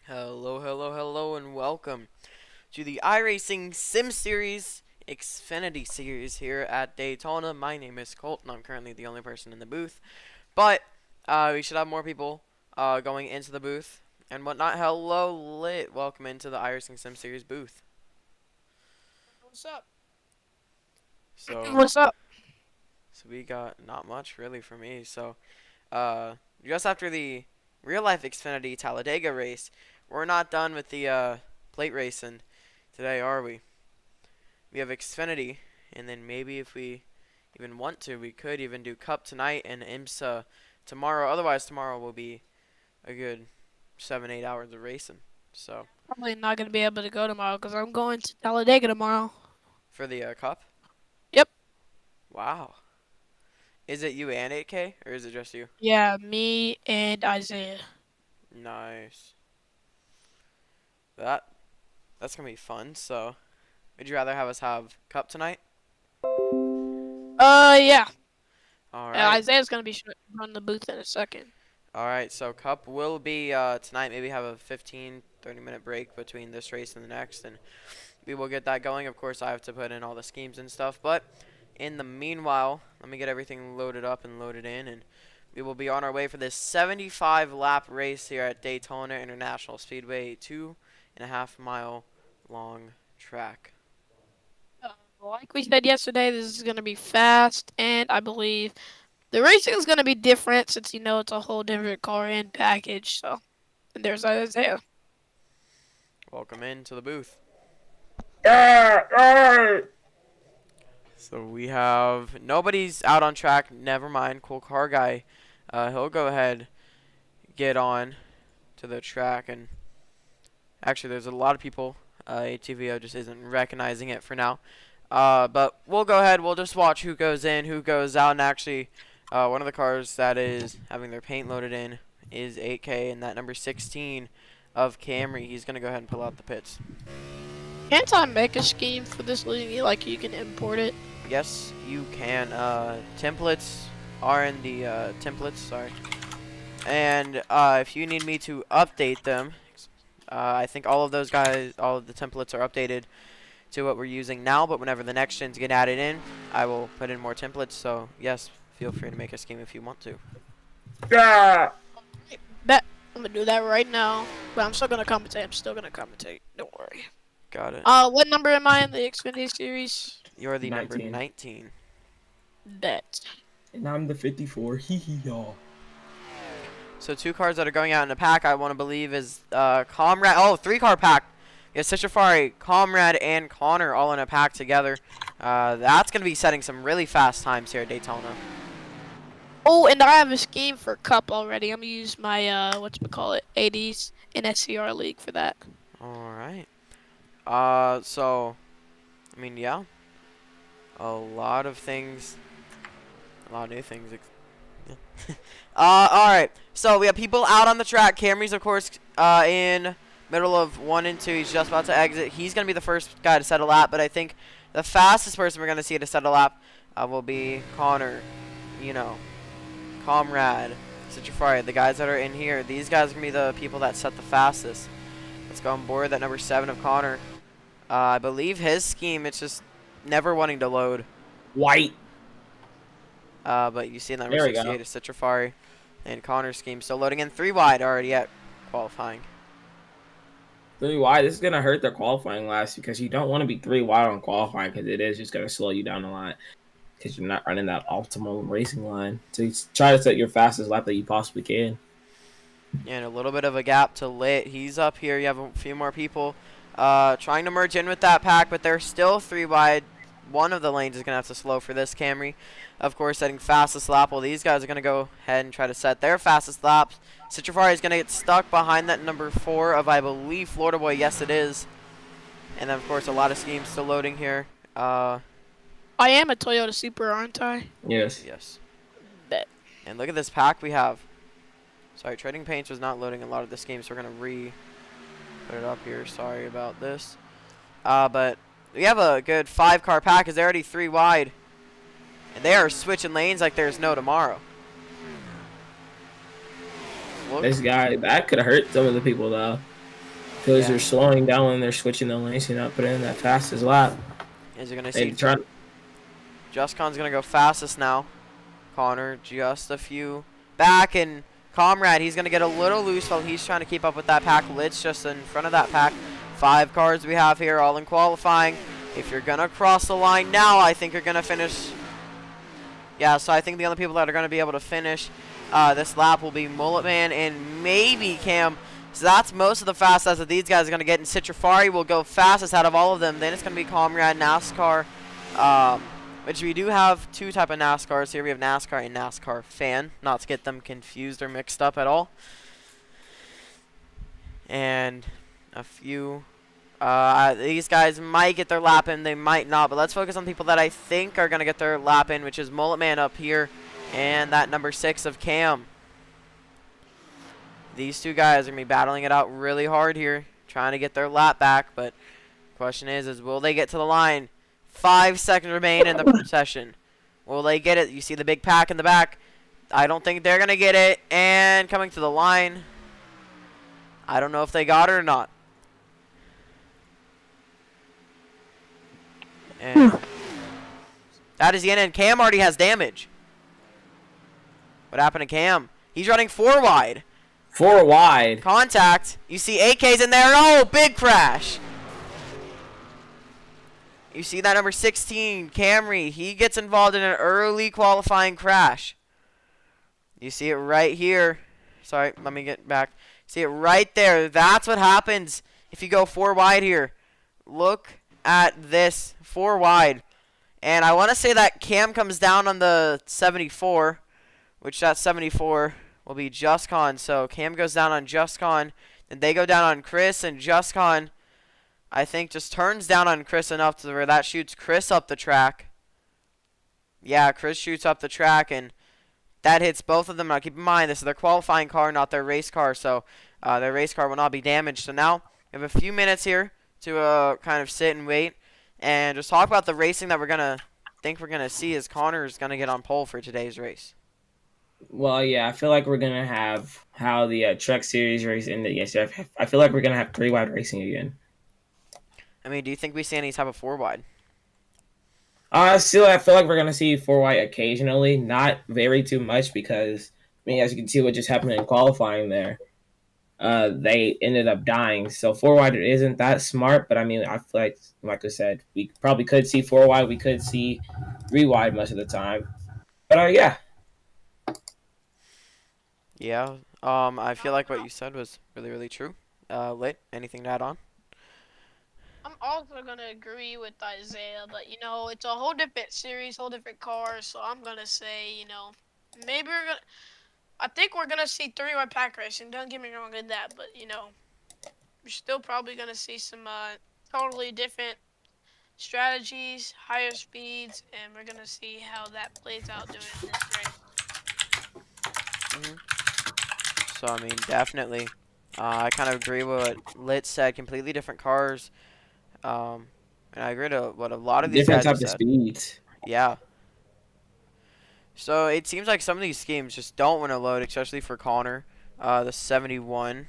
Hello, hello, hello, and welcome to the iRacing Sim Series Xfinity Series here at Daytona. My name is Colt, and I'm currently the only person in the booth. But we should have more people going into the booth and whatnot. Hello, Lit. Welcome into the iRacing Sim Series booth. What's up? So, What's up? so we got not much really for me. So, just after the real life Xfinity Talladega race, we're not done with the plate racing today, are we? We have Xfinity, and then maybe if we even want to, we could even do Cup tonight and IMSA tomorrow. Otherwise, tomorrow will be a good 7, 8 hours of racing. So Probably not gonna be able to go tomorrow because I'm going to Talladega tomorrow. for the Cup, Yep. wow. Is it you and 8K, or is it just you? Yeah, me and Isaiah. Nice. That that's gonna be fun. So, would you rather have us have Cup tonight? Yeah. All right. Isaiah's gonna be running the booth in a second. All right. So Cup will be tonight. Maybe have a 15, 30-minute break between this race and the next, and we will get that going. Of course, I have to put in all the schemes and stuff, but in the meanwhile, let me get everything loaded up and loaded in, and we will be on our way for this 75 lap race here at Daytona International Speedway, a 2.5 mile long track. Uh, like we said yesterday, this is gonna be fast, and I believe the racing is gonna be different since it's a whole different car and package. So, and there's Isaiah. Welcome into the booth. So we have nobody's out on track. Never mind. Cool car guy. He'll go ahead, get on to the track, and actually, there's a lot of people. ATVO just isn't recognizing it for now. But we'll go ahead. We'll just watch who goes in, who goes out. And actually, one of the cars that is having their paint loaded in is 8K, and that number 16 of Camry. He's going to go ahead and pull out the pits. Can't I make a scheme for this league? Like you can import it. Yes, you can. Templates are in the templates. Sorry. And if you need me to update them, I think all of those guys, all of the templates are updated to what we're using now, but whenever the next gens get added in, I will put in more templates. So yes, feel free to make a scheme if you want to. Yeah. Bet I'm gonna do that right now. But I'm still gonna commentate. Don't worry. Got it. What number am I in the Xfinity series? You're the number 19. 19. Bet. And I'm the 54. Hee hee y'all. So 2 cars that are going out in a pack, I want to believe, is Comrade. Oh, 3-car pack. Yeah, Citrafari, Comrade, and Connor all in a pack together. That's going to be setting some really fast times here at Daytona. Oh, and I have a scheme for Cup already. I'm gonna use my ADs in SCR League for that. All right. So, I mean, yeah. A lot of things. A lot of new things. Yeah. Alright. So, we have people out on the track. Camry's, of course, in middle of 1 and 2. He's just about to exit. He's going to be the first guy to set a lap, but I think the fastest person we're going to see to set a lap will be Connor, Comrade, Citrafari, the guys that are in here. These guys are going to be the people that set the fastest. Let's go on board that number 7 of Connor. I believe his scheme, it's just never wanting to load. White. But you see number There we go. 68 is Citrafari. And Connor's scheme still loading in 3 wide already at qualifying. 3 wide. This is gonna hurt their qualifying last because you don't want to be 3 wide on qualifying because it is just gonna slow you down a lot because you're not running that optimal racing line. So you try to set your fastest lap that you possibly can. And a little bit of a gap to Lit. He's up here. You have a few more people trying to merge in with that pack, but they're still 3 wide. One of the lanes is going to have to slow for this Camry. Of course, setting fastest lap. Well, these guys are going to go ahead and try to set their fastest laps. Citrafari is going to get stuck behind that number 4 of, I believe, Florida Boy. Yes, it is. And then, of course, a lot of schemes still loading here. I am a Toyota Supra, aren't I? Yes. Yes. Bet. And look at this pack we have. Sorry, Trading Paints was not loading a lot of this game, so we're going to put it up here. Sorry about this. But we have a good 5-car pack. Is already 3 wide. And they are switching lanes like there's no tomorrow. Look. This guy, that could have hurt some of the people though. because Yeah. they're slowing down when they're switching the lanes and not putting in that fastest lap. As you're gonna They see, try. Just Con's gonna go fastest now. Connor just a few back, and Comrade, he's gonna get a little loose while he's trying to keep up with that pack. Litz just in front of that pack. 5 cars we have here, all in qualifying. If you're gonna cross the line now, I think you're gonna finish. Yeah, so I think the only people that are gonna be able to finish this lap will be Mullet Man and maybe Cam. So that's most of the fastest that these guys are gonna get. And Citrafari will go fastest out of all of them. Then it's gonna be Comrade, NASCAR. Which we do have 2 type of NASCARs here. We have NASCAR and NASCAR Fan, not to get them confused or mixed up at all. And a few, these guys might get their lap in, they might not, but let's focus on people that I think are going to get their lap in, which is Mullet Man up here and that number 6 of Cam. These 2 guys are going to be battling it out really hard here, trying to get their lap back, but the question is will they get to the line? 5 seconds remain in the session. Will they get it? You see the big pack in the back. I don't think they're going to get it. And coming to the line. I don't know if they got it or not. And that is the end. And Cam already has damage. What happened to Cam? He's running 4 wide. 4 wide. Contact. You see AK's in there. Oh, big crash. You see that number 16, Camry. He gets involved in an early qualifying crash. You see it right here. Sorry, let me get back. See it right there. That's what happens if you go 4 wide here. Look at this. 4 wide. And I want to say that Cam comes down on the 74, which that 74 will be JustCon. So Cam goes down on JustCon. Then they go down on Chris, and JustCon, I think, just turns down on Chris enough to where that shoots Chris up the track. Yeah, Chris shoots up the track, and that hits both of them. Now, keep in mind, this is their qualifying car, not their race car, so their race car will not be damaged. So now, we have a few minutes here to kind of sit and wait and just talk about the racing that we're going to see as Connor is going to get on pole for today's race. Well, yeah, I feel like we're going to have how the Truck Series race ended yesterday. I feel like we're going to have 3 wide racing again. I mean, do you think we see any type of 4 wide? Still, I feel like we're gonna see 4 wide occasionally, not very too much because I mean, as you can see, what just happened in qualifying there, they ended up dying. So 4 wide isn't that smart, but I mean, I feel like I said, we probably could see 4 wide, we could see 3 wide most of the time, but yeah. Yeah. I feel like what you said was really, really true. Lit, anything to add on? I'm also gonna agree with Isaiah, but it's a whole different series, whole different cars. So I'm gonna say, maybe I think we're gonna see 3 wide pack racing. Don't get me wrong in that, but we're still probably gonna see some totally different strategies, higher speeds, and we're gonna see how that plays out during this race. So I mean, definitely, I kind of agree with what Lit said. Completely different cars. And I agree to what a lot of these Different guys type have of said. speeds. Yeah. So it seems like some of these schemes just don't want to load, especially for Connor, the 71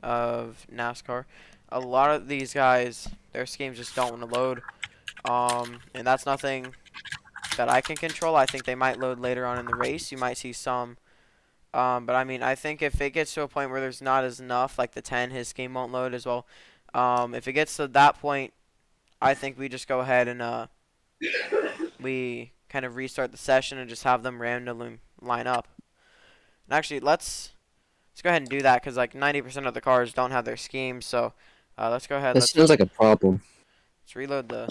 of NASCAR. A lot of these guys, their schemes just don't want to load. And that's nothing that I can control. I think they might load later on in the race. You might see some. But I mean, I think if it gets to a point where there's not as enough, like the 10, his scheme won't load as well. If it gets to that point, I think we just go ahead and we kind of restart the session and just have them randomly line up. And actually, let's go ahead and do that because like 90% of the cars don't have their schemes. So let's go ahead. That sounds like a problem. Let's reload the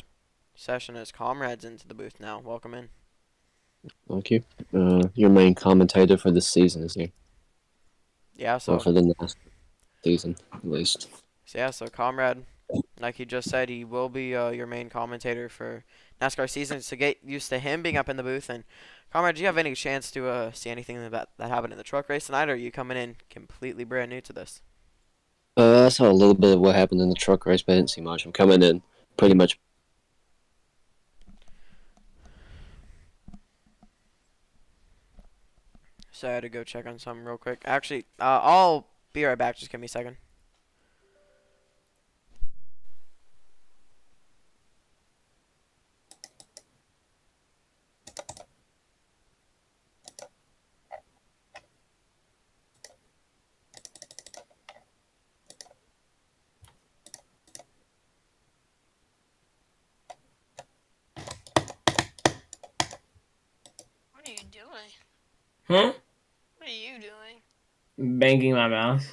session as Comrade's into the booth now. Welcome in. Thank you. Your main commentator for this season is here. Yeah. So Or for the next season, at least. So Comrade, like he just said, he will be your main commentator for NASCAR season. So get used to him being up in the booth. And Comrade, do you have any chance to see anything about that happened in the truck race tonight, or are you coming in completely brand new to this? I saw a little bit of what happened in the truck race, but I didn't see much. I'm coming in pretty much. So I had to go check on something real quick. Actually, I'll be right back. Just give me a second. Huh? What are you doing? Banging my mouse.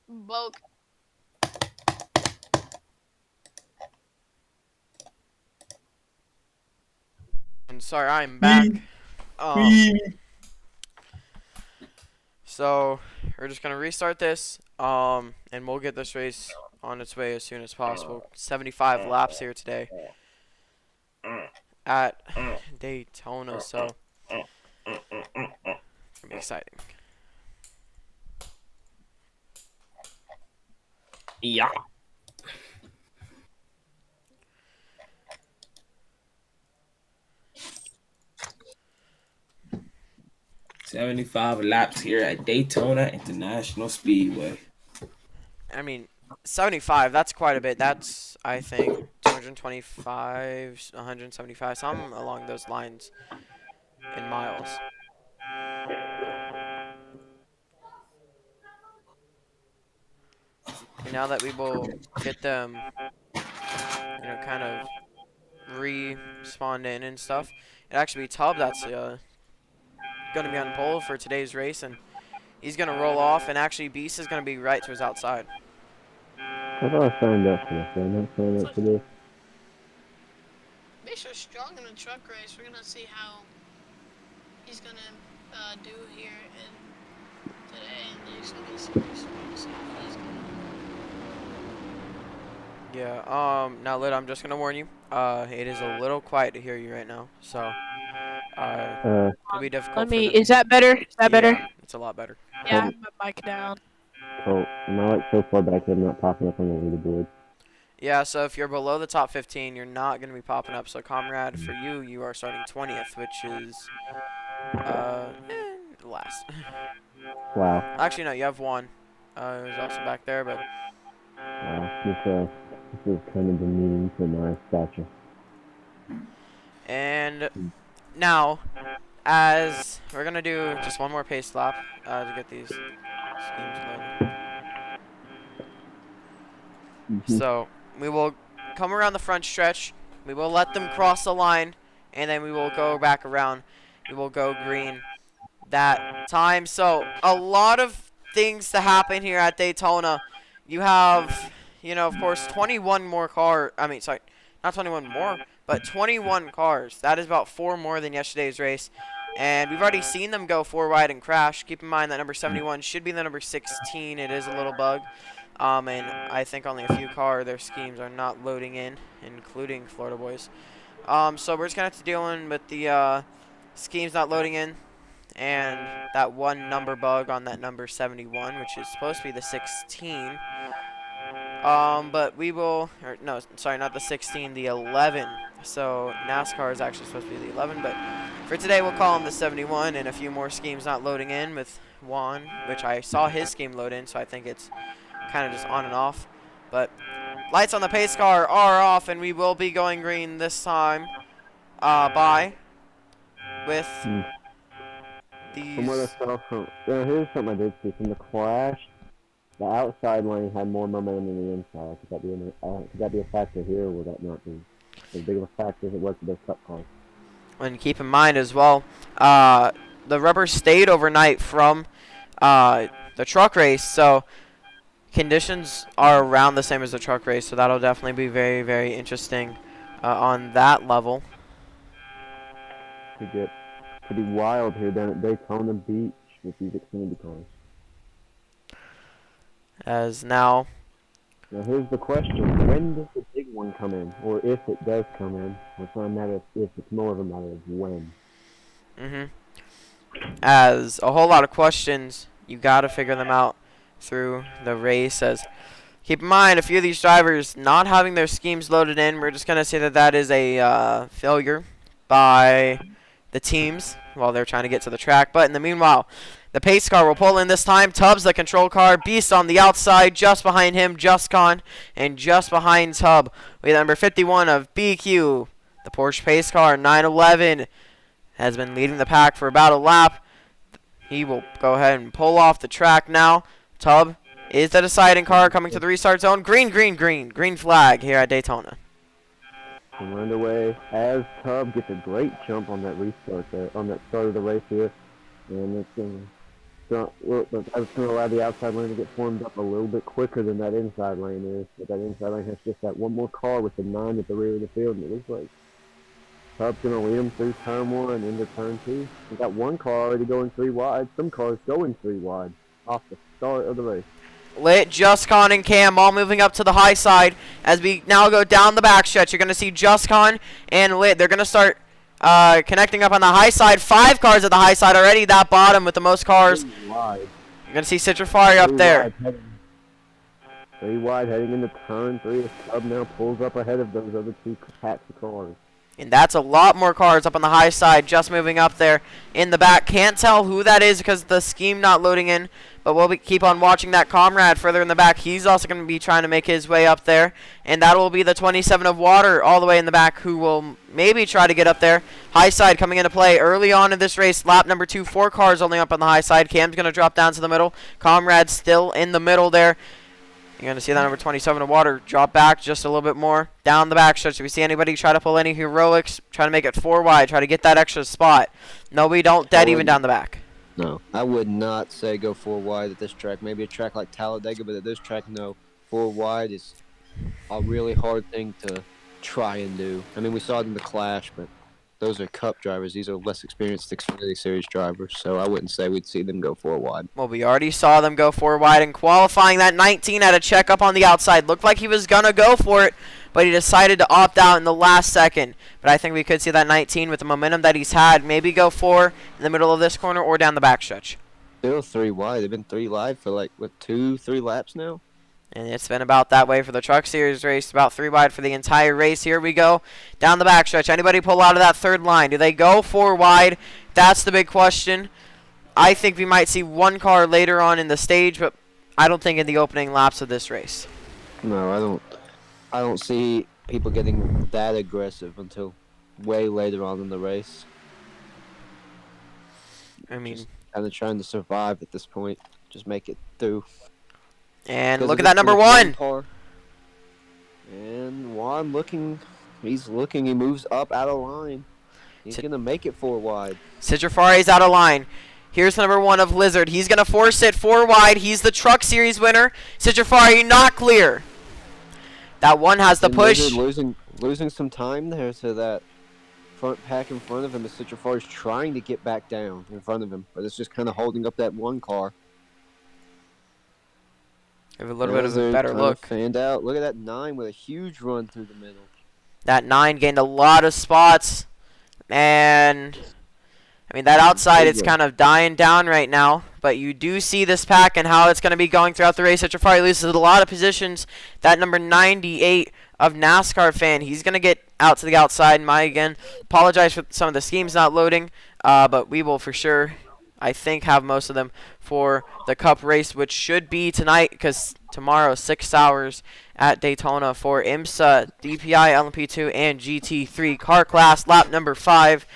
Boke. And sorry, I'm back. So we're just gonna restart this, and we'll get this race on its way as soon as possible. 75 laps here today at Daytona, so it's gonna be exciting. Yeah. $75 laps here at Daytona International Speedway. I mean, 75, that's quite a bit. That's, I think, 225, 175, something along those lines in miles. And now that we will get them, kind of respawned in and stuff, it actually be Tubb that's going to be on pole for today's race, and he's going to roll off, and actually Beast is going to be right to his outside. I thought I signed up for this. I'm not signed up for this. Beast are strong in the truck race. We're gonna see how he's gonna do here today in the Xfinity series. Yeah, now Lid, I'm just going to warn you, it is a little quiet to hear you right now, so it'll be difficult for Is that better? Is that better? Yeah, it's a lot better. Yeah, I have my mic down. Oh, am I like so far back that I'm not popping up on the leaderboard? Yeah, so if you're below the top 15, you're not going to be popping up. So, Comrade, for you, you are starting 20th, which is, last. Wow. Actually, no, you have one. It was also back there, but... Wow, this is kind of demeaning to my stature. And now, as we're going to do just one more pace lap to get these schemes loaded. So, we will come around the front stretch. We will let them cross the line, and then we will go back around. We will go green that time. So, a lot of things to happen here at Daytona. You have, of course, 21 more cars. I mean, sorry, not 21 more, but 21 cars. That is about 4 more than yesterday's race. And we've already seen them go 4 wide and crash. Keep in mind that number 71 should be the number 16. It is a little bug. And I think only a few their schemes are not loading in, including Florida boys. So we're just going to have to deal with the schemes not loading in, and that one number bug on that number 71, which is supposed to be the 16. But we will, no, sorry, not the 16, the 11. So Nascar is actually supposed to be the 11, but for today we'll call him the 71, and a few more schemes not loading in with Juan, which I saw his scheme load in, so I think it's kind of just on and off. But lights on the pace car are off, and we will be going green this time with these. From what I saw here's something I did see. From the crash, the outside lane had more momentum than the inside. Could that be a factor here, or would that not be as big of a factor as it was for those cup cars? And keep in mind as well, the rubber stayed overnight from the truck race, so conditions are around the same as the truck race, so that'll definitely be very, very interesting on that level. Could get pretty wild here down at Daytona Beach with these Xfinity cars. As now here's the question: when does the big one come in, or if it does come in? It's not a matter of if; it's more of a matter of when. As a whole lot of questions, you got to figure them out through the race. As keep in mind, a few of these drivers not having their schemes loaded in, we're just gonna say that is a failure by the teams while they're trying to get to the track. But in the meanwhile, the pace car will pull in this time. Tubbs the control car. Beast on the outside, just behind him, Justcon, and just behind Tubb, we have number 51 of BQ. The Porsche pace car, 911, has been leading the pack for about a lap. He will go ahead and pull off the track now. Tubb is the deciding car coming to the restart zone. Green, green, green. Green flag here at Daytona. and we're underway as Cub gets a great jump on that restart there, on that start of the race here. And it's going to allow the outside lane to get formed up a little bit quicker than that inside lane is. But that inside lane has just that one more car with the 9 at the rear of the field, and it looks like Cub's going to lead them through turn 1 into turn 2. We got one car already going 3 wide. Some cars going 3 wide off the start of the race. Lit, Justcon, and Cam all moving up to the high side. As we now go down the backstretch, you're going to see Justcon and Lit. They're going to start connecting up on the high side. 5 cars at the high side already. That bottom with the most cars. 3 wide. You're going to see Citrifari up there. 3 wide heading into turn 3. As Cub now pulls up ahead of those other 2 packs of cars. And that's a lot more cars up on the high side, just moving up there in the back. Can't tell who that is because the scheme not loading in, but we'll keep on watching that comrade further in the back. He's also going to be trying to make his way up there, and that will be the 27 of Water all the way in the back who will maybe try to get up there. High side coming into play early on in this race. Lap number 2, 4 cars only up on the high side. Cam's going to drop down to the middle. Comrade still in the middle there. You're going to see that number 27 of Water drop back just a little bit more. Down the back stretch. If we see anybody try to pull any heroics, try to make it 4 wide, try to get that extra spot. No, we don't. Dead even down the back. No, I would not say go 4 wide at this track. Maybe a track like Talladega, but at this track, no. 4 wide is a really hard thing to try and do. I mean, we saw it in the Clash, but those are Cup drivers. These are less experienced Xfinity Series drivers, so I wouldn't say we'd see them go 4 wide. Well, we already saw them go 4 wide in qualifying. That 19 had a check up on the outside. Looked like he was going to go for it, but he decided to opt out in the last second. But I think we could see that 19 with the momentum that he's had maybe go 4 in the middle of this corner or down the backstretch. Still 3 wide. They've been 3 wide for like, what, 2-3 laps now? And it's been about that way for the Truck Series race, about 3 wide for the entire race. Here we go, down the backstretch. Anybody pull out of that third line? Do they go 4 wide? That's the big question. I think we might see 1 car later on in the stage, but I don't think in the opening laps of this race. No, I don't see people getting that aggressive until way later on in the race. I mean, just kind of trying to survive at this point. Just make it through. And look at that number 1. Car. And Juan he's looking, he moves up out of line. He's going to make it 4 wide. Citrifari's out of line. Here's number 1 of Lizard. He's going to force it 4 wide. He's the Truck Series winner. Citrifari not clear. That 1 has the and push. Lizard losing some time there to that front pack in front of him. As Citrifari's trying to get back down in front of him, but it's just kind of holding up that 1 car. Have a little bit of a better look. Fanned out. Look at that 9 with a huge run through the middle. That 9 gained a lot of spots. And I mean, that outside, it's kind of dying down right now. But you do see this pack and how it's going to be going throughout the race. Citrifari loses a lot of positions. That number 98 of Nascar fan, he's going to get out to the outside. Again, apologize for some of the schemes not loading. But we will for sure, I think, have most of them for the Cup race, which should be tonight, because tomorrow 6 hours at Daytona for IMSA, DPI, LMP2, and GT3 car class. Lap number 5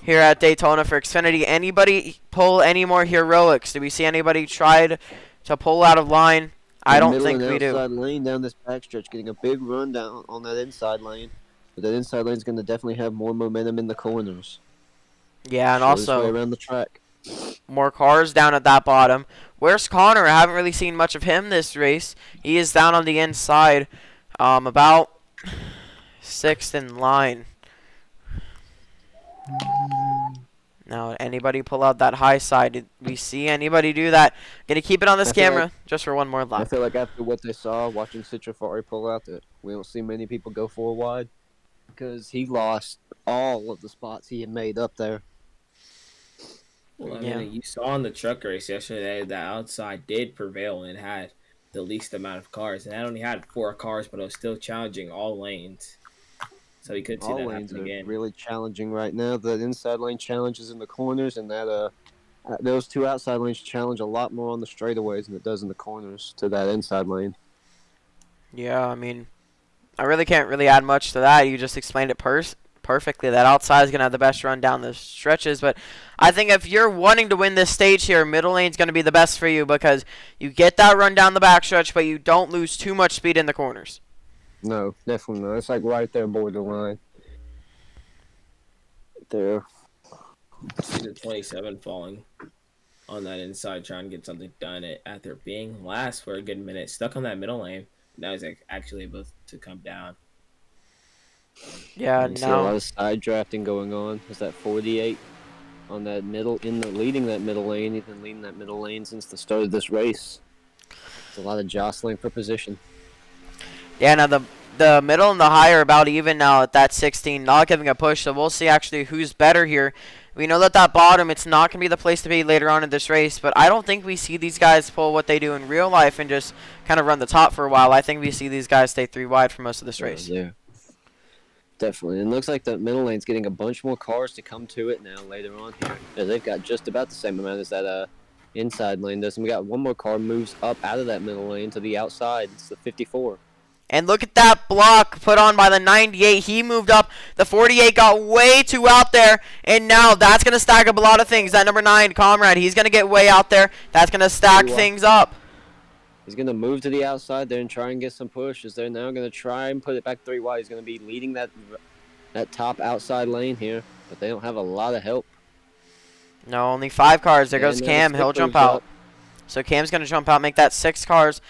here at Daytona for Xfinity. Anybody pull any more heroics? Do we see anybody try to pull out of line? I don't think we do. Outside lane down this backstretch, getting a big run down on that inside lane. But that inside lane is going to definitely have more momentum in the corners. Yeah, and also also around the track. More cars down at that bottom. Where's Connor? I haven't really seen much of him this race. He is down on the inside, about 6th in line. Now, anybody pull out that high side? Did we see anybody do that? Gonna keep it on this camera just for 1 more lap. I feel like after what they saw, watching Citrifari pull out, that we don't see many people go 4 wide because he lost all of the spots he had made up there. Well, I mean, you saw in the truck race yesterday that outside did prevail and had the least amount of cars. And that only had 4 cars, but it was still challenging all lanes. So you could see all that lanes happen are again. really challenging right now. The inside lane challenges in the corners, and that those 2 outside lanes challenge a lot more on the straightaways than it does in the corners to that inside lane. Yeah, I mean, I really can't really add much to that. You just explained it perfectly. That outside is going to have the best run down the stretches. But I think if you're wanting to win this stage here, middle lane is going to be the best for you because you get that run down the backstretch, but you don't lose too much speed in the corners. No, definitely not. It's like right there borderline. there. See the 27 falling on that inside, trying to get something done after being last for a good minute, stuck on that middle lane. Now he's actually able to come down. Yeah, You see a lot now of side drafting going on. Is that 48 on that leading that middle lane? He's been leading that middle lane since the start of this race. There's a lot of jostling for position. yeah, now the middle and the high are about even now at that 16, not giving a push. So we'll see actually who's better here. We know that bottom, it's not going to be the place to be later on in this race, but I don't think we see these guys pull what they do in real life and just kind of run the top for a while. I think we see these guys stay 3 wide for most of this race. Yeah, definitely. And it looks like the middle lane's getting a bunch more cars to come to it now later on here. Yeah, they've got just about the same amount as that inside lane does. And we got one more car moves up out of that middle lane to the outside. It's the 54. And look at that block put on by the 98. He moved up. The 48 got way too out there. And now that's going to stack up a lot of things. That number 9, Comrade, he's going to get way out there. That's going to stack things up. He's going to move to the outside there and try and get some pushes. They're now going to try and put it back 3 wide. He's going to be leading that top outside lane here. But they don't have a lot of help. No, only 5 cars. There goes Cam. He'll jump out. So Cam's going to jump out, make that 6 cars.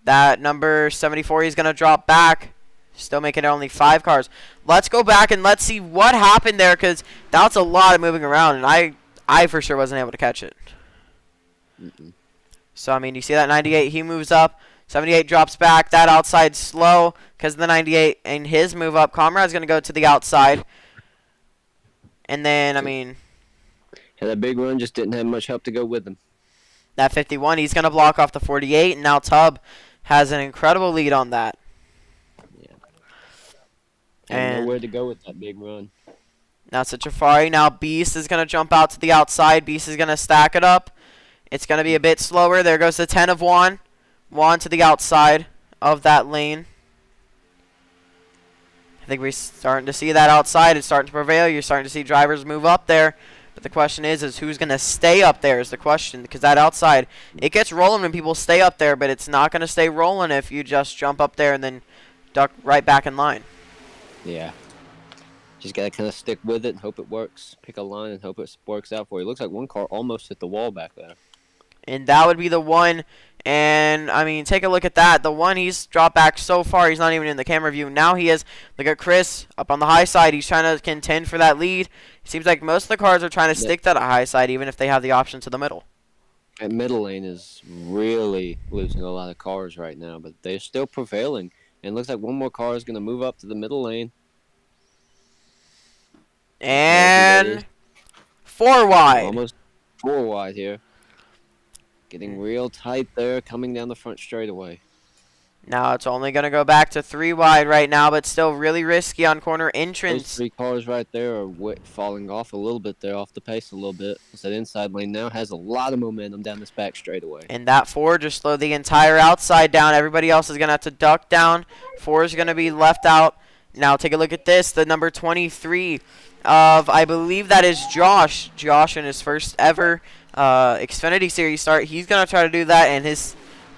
That number 74, he's going to drop back. Still making it only 5 cars. Let's go back and let's see what happened there, because that's a lot of moving around, and I for sure wasn't able to catch it. So, I mean, you see that 98, he moves up. 78 drops back. That outside slow because of the 98 and his move up. Comrade's going to go to the outside. And then, I mean... Yeah, that big run just didn't have much help to go with him. That 51, he's going to block off the 48, and now Tubb has an incredible lead on that. Yeah. And nowhere to go with that big run. Now it's a Jafari. Now Beast is going to jump out to the outside. Beast is going to stack it up. It's going to be a bit slower. There goes the 10 of Juan. Juan to the outside of that lane. I think we're starting to see that outside. It's starting to prevail. You're starting to see drivers move up there. But the question is who's going to stay up there is the question. Because that outside, it gets rolling when people stay up there, but it's not going to stay rolling if you just jump up there and then duck right back in line. Yeah. Just got to kind of stick with it and hope it works. Pick a line and hope it works out for you. It looks like one car almost hit the wall back there. And that would be the one. And, I mean, take a look at that. The one he's dropped back so far, he's not even in the camera view. Now he is. Look at Chris up on the high side. He's trying to contend for that lead. It seems like most of the cars are trying to stick to the high side, even if they have the option to the middle. That middle lane is really losing a lot of cars right now, but they're still prevailing. And it looks like one more car is going to move up to the middle lane. And 4 wide. Almost 4 wide here. Getting real tight there, coming down the front straightaway. Now it's only going to go back to 3 wide right now, but still really risky on corner entrance. Those 3 cars right there are falling off a little bit there, off the pace a little bit. That inside lane now has a lot of momentum down this back straightaway. And that 4 just slowed the entire outside down. Everybody else is going to have to duck down. 4 is going to be left out. Now take a look at this. The number 23 of, I believe that is Josh. Josh in his first ever Xfinity Series start. He's going to try to do that, and his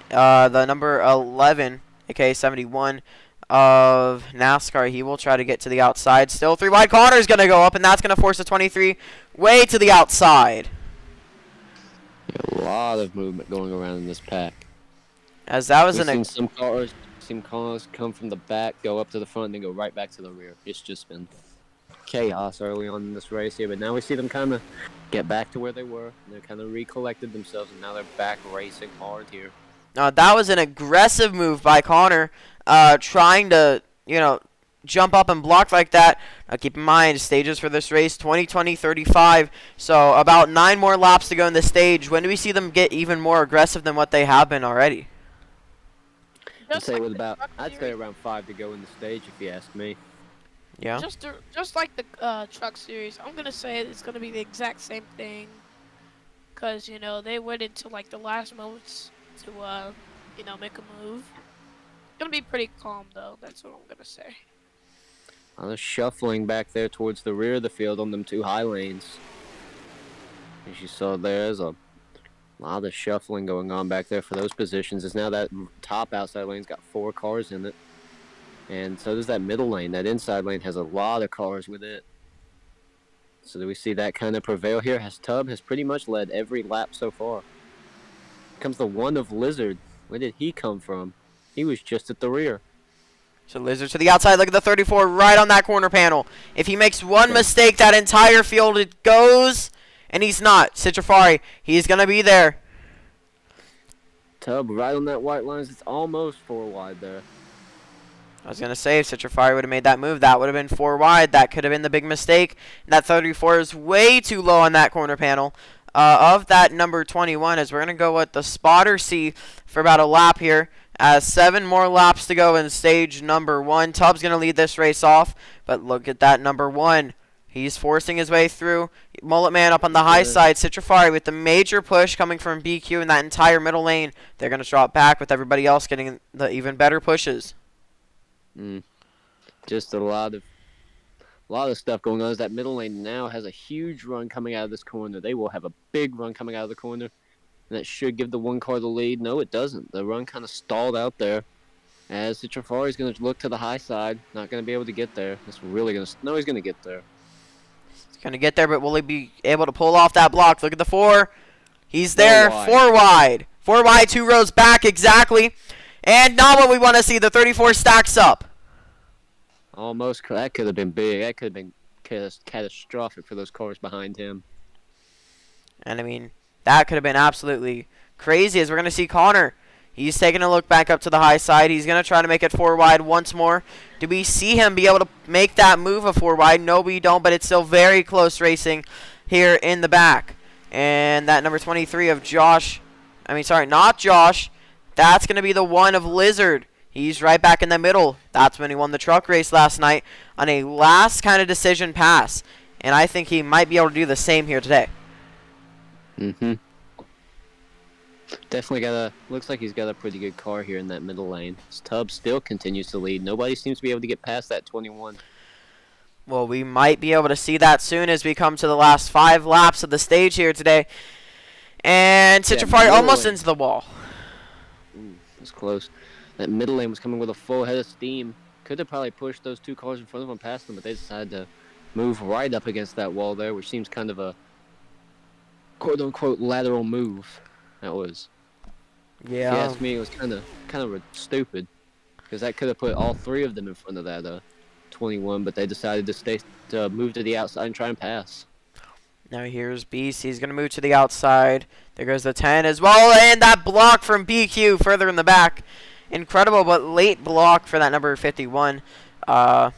the number 11, aka 71 of NASCAR, he will try to get to the outside. Still 3 wide. Connor is going to go up, and that's going to force the 23 way to the outside. A lot of movement going around in this pack. As that was We've seen some cars come from the back, go up to the front, and then go right back to the rear. It's just been chaos early on in this race here, but now we see them kind of get back to where they were. And they're kind of recollected themselves, and now they're back racing hard here. That was an aggressive move by Connor, trying to, jump up and block like that. Now keep in mind, stages for this race, 20, 20, 35. So about 9 more laps to go in the stage. When do we see them get even more aggressive than what they have been already? I'd say around 5 to go in the stage, if you ask me. Yeah. Just like the truck series, I'm gonna say it's gonna be the exact same thing, cause they went into like the last moments to make a move. It's gonna be pretty calm though. That's what I'm gonna say. A lot of shuffling back there towards the rear of the field on them 2 high lanes. As you saw, there's a lot of shuffling going on back there for those positions. As now that top outside lane's got 4 cars in it. And so does that middle lane. That inside lane has a lot of cars with it. So do we see that kind of prevail here? As Tubb has pretty much led every lap so far. Comes the one of Lizard. Where did he come from? He was just at the rear. So Lizard to the outside. Look at the 34 right on that corner panel. If he makes one mistake, that entire field it goes. And he's not. Citrafari, he's going to be there. Tubb right on that white line. It's almost 4 wide there. I was going to say, if Citrafari would have made that move, that would have been 4 wide. That could have been the big mistake. And that 34 is way too low on that corner panel. Of that number 21, as we're going to go with the spotter C for about a lap here. 7 more laps to go in stage number 1. Tubb's going to lead this race off. But look at that number 1. He's forcing his way through. Mullet Man up on the high side. Citrafari with the major push coming from BQ in that entire middle lane. They're going to drop back with everybody else getting the even better pushes. Just a lot of stuff going on. As that middle lane now has a huge run coming out of this corner. They will have a big run coming out of the corner. And that should give the one car the lead. No, it doesn't. The run kind of stalled out there. As Citrafari is going to look to the high side. Not going to be able to get there. It's really going to... No, he's going to get there. Going to get there, but will he be able to pull off that block? Look at the 4. He's there. 4 wide. 4 wide, 2 rows back, exactly. And not what we want to see. The 34 stacks up. Almost. That could have been big. That could have been catastrophic for those cars behind him. And, I mean, that could have been absolutely crazy, as we're going to see Connor. He's taking a look back up to the high side. He's going to try to make it 4 wide once more. Do we see him be able to make that move of 4 wide? No, we don't, but it's still very close racing here in the back. And that number 23 of Josh, not Josh. That's going to be the 1 of Lizard. He's right back in the middle. That's when he won the truck race last night on a last kind of decision pass. And I think he might be able to do the same here today. Definitely looks like he's got a pretty good car here in that middle lane. Tubb still continues to lead. Nobody seems to be able to get past that 21. Well, we might be able to see that soon as we come to the last 5 laps of the stage here today. And Citrafari almost into the wall. That's close. That middle lane was coming with a full head of steam. Could have probably pushed those 2 cars in front of them past them, but they decided to move right up against that wall there, which seems kind of a quote-unquote lateral move. That was. Yeah. If you ask me, it was kind of stupid, because that could have put all 3 of them in front of that 21, but they decided to move to the outside and try and pass. Now here's Beast. He's going to move to the outside. There goes the 10 as well, and that block from BQ further in the back. Incredible, but late block for that number 51. I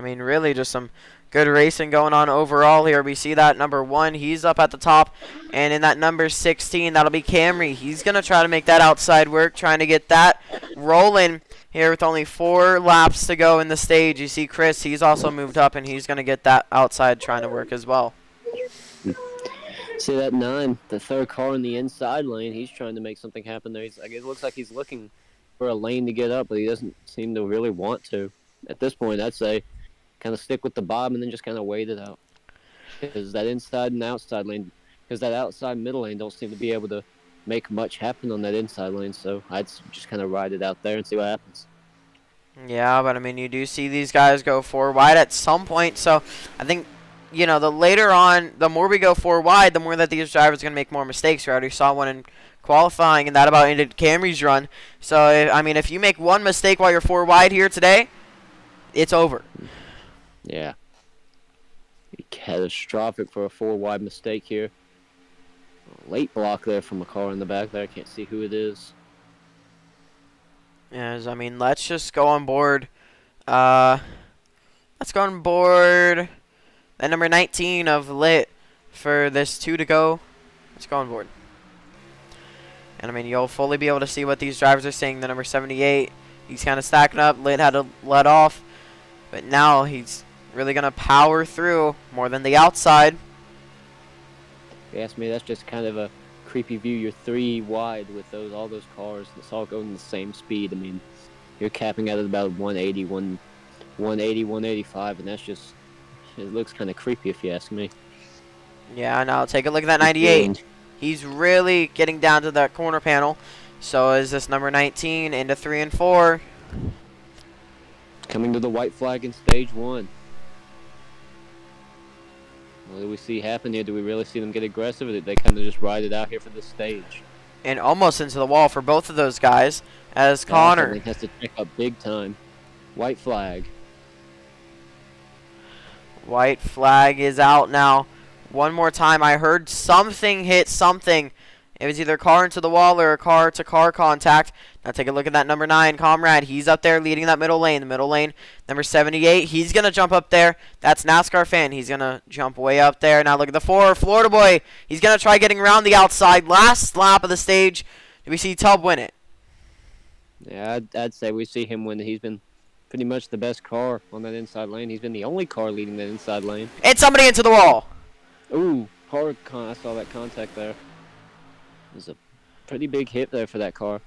mean, really just some good racing going on overall here. We see that number 1, he's up at the top. And in that number 16, that'll be Camry. He's going to try to make that outside work, trying to get that rolling here with only 4 laps to go in the stage. You see Chris, he's also moved up, and he's going to get that outside trying to work as well. See that 9, the 3rd car in the inside lane. He's trying to make something happen there. It looks like he's looking for a lane to get up, but he doesn't seem to really want to. At this point, I'd say kind of stick with the bottom and then just kind of wait it out. Because that inside and outside lane, because that outside middle lane don't seem to be able to make much happen on that inside lane. So I'd just kind of ride it out there and see what happens. Yeah, but I mean, you do see these guys go 4 wide at some point. So I think, you know, the later on, the more we go 4 wide, the more that these drivers are going to make more mistakes. We already saw one in qualifying, and that about ended Camry's run. So, I mean, if you make one mistake while you're 4 wide here today, it's over. Yeah. Catastrophic for a 4 wide mistake here. Late block there from a car in the back there. I can't see who it is. Yes, I mean, let's just go on board. Let's go on board at number 19 of Lit for this 2 to go. Let's go on board. And, I mean, you'll fully be able to see what these drivers are saying. The number 78, he's kind of stacking up. Lit had to let off. But now he's really going to power through more than the outside. If you ask me, that's just kind of a creepy view. You're 3 wide with all those cars. It's all going the same speed. I mean, you're capping out at about 180, 185, and that's just, it looks kind of creepy if you ask me. Yeah, now take a look at that 98. He's really getting down to that corner panel. So is this number 19 into 3 and 4. Coming to the white flag in stage 1. What do we see happen here? Do we really see them get aggressive, or did they kind of just ride it out here for this stage? And almost into the wall for both of those guys as Connor Connor. has to check up big time. White flag. White flag is out now. One more time. I heard something hit something. It was either car into the wall or a car-to-car contact. Now take a look at that number 9, Comrade. He's up there leading that middle lane. The middle lane, number 78. He's going to jump up there. That's Nascar fan. He's going to jump way up there. Now look at the 4, Florida boy. He's going to try getting around the outside. Last lap of the stage. Do we see Tubb win it? Yeah, I'd say we see him win. He's been pretty much the best car on that inside lane. He's been the only car leading that inside lane. And somebody into the wall. Ooh, I saw that contact there. It was a pretty big hit there for that car.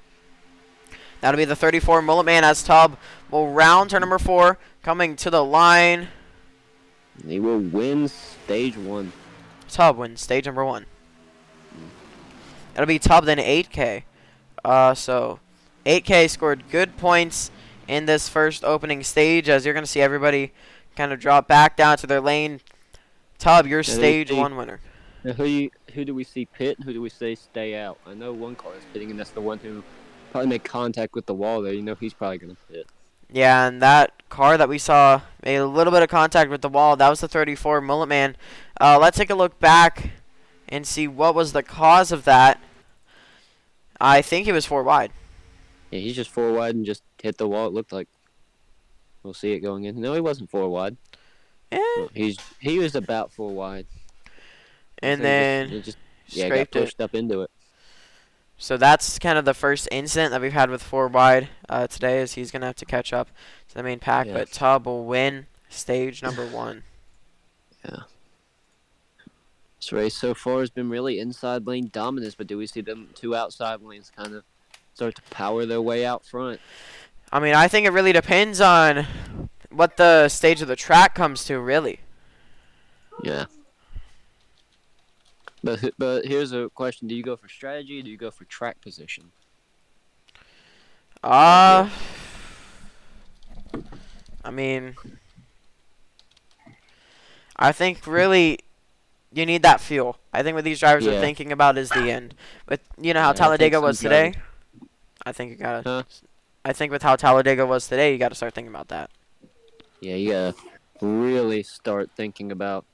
That'll be the 34 Mullet Man as Tubb will round turn number 4. Coming to the line. He will win stage 1. Tubb wins stage number 1. It'll be Tubb then 8K. So 8K scored good points in this first opening stage, as you're going to see everybody kind of drop back down to their lane. Tubb, your stage 1 winner. Now who do we see pit and who do we say stay out? I know one car is pitting, and that's the one who probably made contact with the wall there. You know he's probably going to pit. Yeah, and that car that we saw made a little bit of contact with the wall. That was the 34 Mullet Man. Let's take a look back and see what was the cause of that. I think he was 4 wide. Yeah, he's just 4 wide and just hit the wall, it looked like. We'll see it going in. No, he wasn't 4 wide. Yeah. No, he was about 4 wide. And So then he got scraped it. pushed up into it. So that's kind of the first incident that we've had with 4 wide today, is he's going to have to catch up to the main pack. Yeah. But Tubb will win stage number 1. Yeah. This race so far has been really inside lane dominance, but do we see them 2 outside lanes kind of start to power their way out front? I mean, I think it really depends on what the stage of the track comes to, really. Yeah. But here's a question. Do you go for strategy or do you go for track position? I mean, I think really you need that fuel. I think what these drivers are thinking about is the end. With how Yeah, I think Talladega some was today, I think you gotta. Huh? I think with how Talladega was today, you gotta start thinking about that. Yeah, you gotta really start thinking about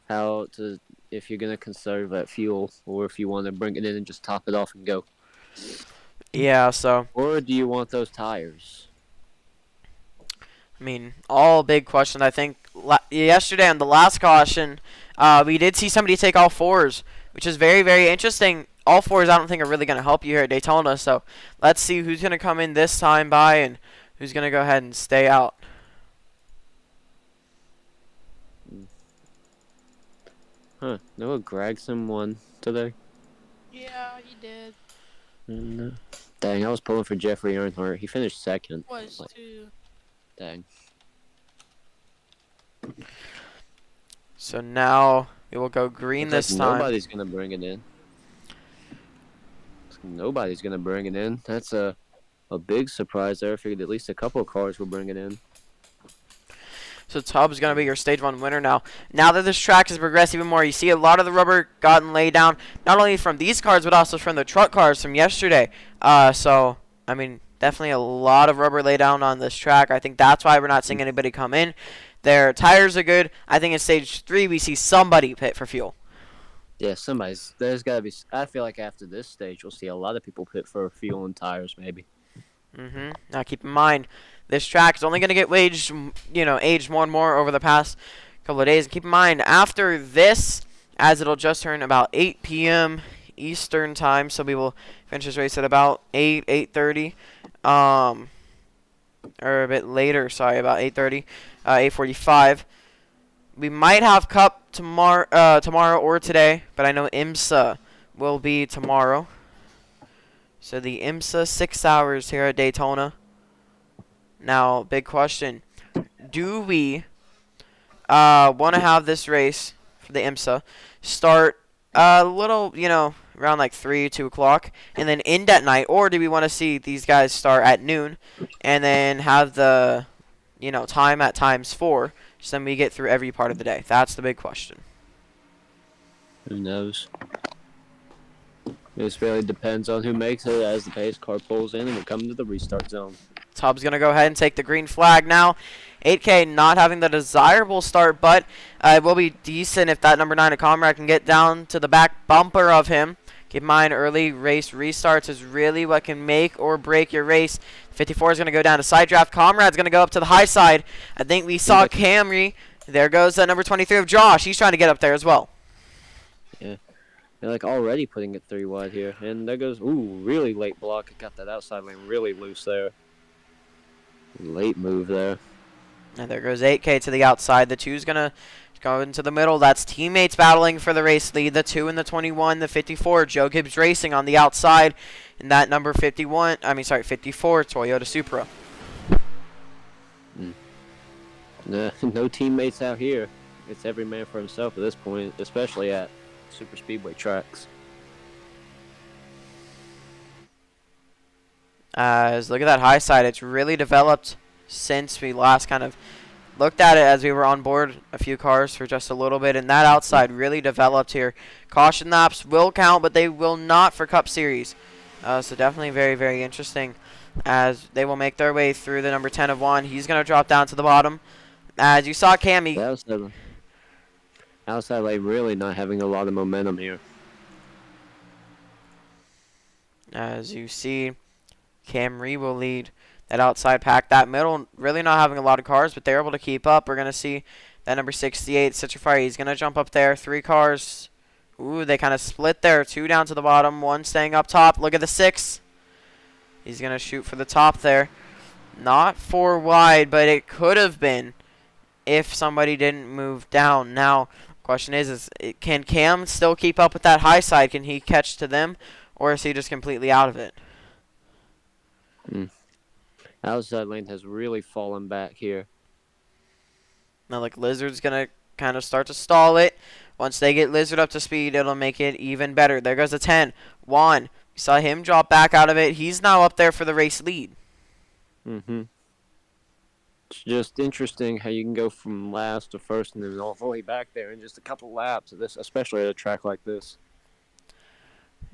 how to, if you're gonna conserve that fuel, or if you want to bring it in and just top it off and go. Yeah, so Or do you want those tires? I mean, all big questions. I think yesterday on the last caution, we did see somebody take all 4s, which is very, very interesting. All 4s I don't think are really going to help you here at Daytona, so let's see who's going to come in this time by and who's going to go ahead and stay out. Huh, Noah Gregson won today. Yeah, he did. And, dang, I was pulling for Jeffrey Earnhardt. He finished 2nd. Was too. Dang. So now we will go green Looks this like time. Nobody's going to bring it in. Nobody's going to bring it in. That's a big surprise there. I figured at least a couple of cars will bring it in. So Tubb's going to be your stage 1 winner now. Now that this track has progressed even more, you see a lot of the rubber gotten laid down, not only from these cars, but also from the truck cars from yesterday. So, I mean, definitely a lot of rubber laid down on this track. I think that's why we're not seeing anybody come in. Their tires are good. I think in stage 3, we see somebody pit for fuel. Yeah, there's got to be, I feel like after this stage, we'll see a lot of people pit for fuel and tires, maybe. Now keep in mind, this track is only going to get aged more and more over the past couple of days. Keep in mind, after this, as it'll just turn about 8 p.m. Eastern time, so we will finish this race at about 8:30, or a bit later. Sorry, about 8:30, 8:45. We might have Cup tomorrow or today, but I know IMSA will be tomorrow. So the IMSA 6 hours here at Daytona. Now, big question. Do we want to have this race for the IMSA start a little, around like 3, 2 o'clock, and then end at night? Or do we want to see these guys start at noon and then have the, time at times 4, so then we get through every part of the day? That's the big question. Who knows? It just really depends on who makes it as the pace car pulls in and we come to the restart zone. Tubbs going to go ahead and take the green flag now. 8K not having the desirable start, but it will be decent if that number 9 Comrade can get down to the back bumper of him. Keep in mind, early race restarts is really what can make or break your race. 54 is going to go down to side draft. Comrade's going to go up to the high side. I think we saw Camry. There goes number 23 of Josh. He's trying to get up there as well. Yeah. They're like already putting it 3 wide here. And there goes, ooh, really late block. It got that outside lane really loose there. Late move there. And there goes 8K to the outside. The 2's going to go into the middle. That's teammates battling for the race lead. The 2 and the 21, the 54. Joe Gibbs Racing on the outside. And that number 54, Toyota Supra. No teammates out here. It's every man for himself at this point, especially at super speedway tracks. Look at that high side. It's really developed since we last kind of looked at it as we were on board a few cars for just a little bit. And that outside really developed here. Caution laps will count, but they will not for Cup Series. So definitely very, very interesting as they will make their way through the number 10 of Juan. He's going to drop down to the bottom. As you saw, Cammy. Outside lane really not having a lot of momentum here. As you see, Camry will lead that outside pack. That middle really not having a lot of cars, but they're able to keep up. We're going to see that number 68, Citrify. He's going to jump up there. 3 cars. Ooh, they kind of split there. 2 down to the bottom, 1 staying up top. Look at the 6. He's going to shoot for the top there. Not 4 wide, but it could have been if somebody didn't move down. Now, question is can Cam still keep up with that high side? Can he catch to them, or is he just completely out of it? Outside lane has really fallen back here. Now, like, Lizard's going to kind of start to stall it. Once they get Lizard up to speed, it'll make it even better. There goes the 10. Juan, we saw him drop back out of it. He's now up there for the race lead. It's just interesting how you can go from last to first and then all the way back there in just a couple laps of this, especially at a track like this.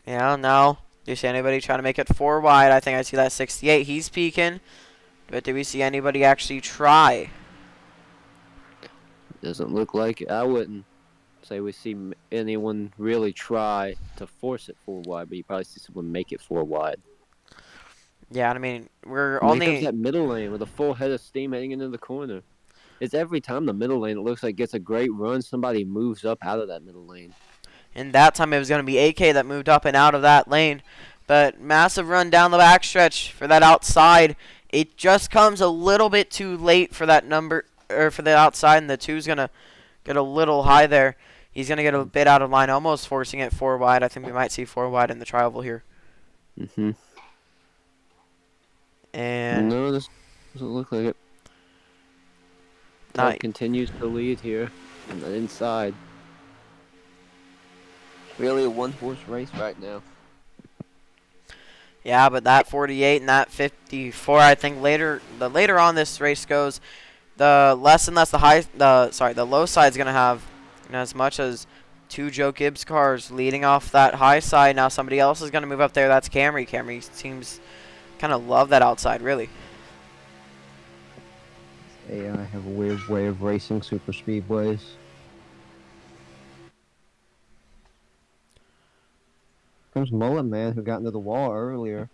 Yeah, now, do you see anybody trying to make it 4 wide? I think I see that 68. He's peeking. But do we see anybody actually try? Doesn't look like it. I wouldn't say we see anyone really try to force it 4 wide, but you probably see someone make it 4 wide. Yeah, I mean, we're Here only... comes that middle lane with a full head of steam heading into the corner. It's every time the middle lane, it looks like gets a great run, somebody moves up out of that middle lane. And that time it was going to be AK that moved up and out of that lane. But massive run down the backstretch for that outside. It just comes a little bit too late for that number, or for the outside, and the 2's going to get a little high there. He's going to get a bit out of line, almost forcing it 4 wide. I think we might see 4 wide in the trioval here. And no, this doesn't look like it. Todd continues to lead here on the inside. Really a one-horse race right now. Yeah, but that 48 and that 54, I think later on this race goes, the less and less the low side's gonna have, as much as 2 Joe Gibbs cars leading off that high side. Now somebody else is gonna move up there. That's Camry. Camry seems kind of love that outside, really. AI have a weird way of racing super speedways. Comes Mullet Man, who got into the wall earlier.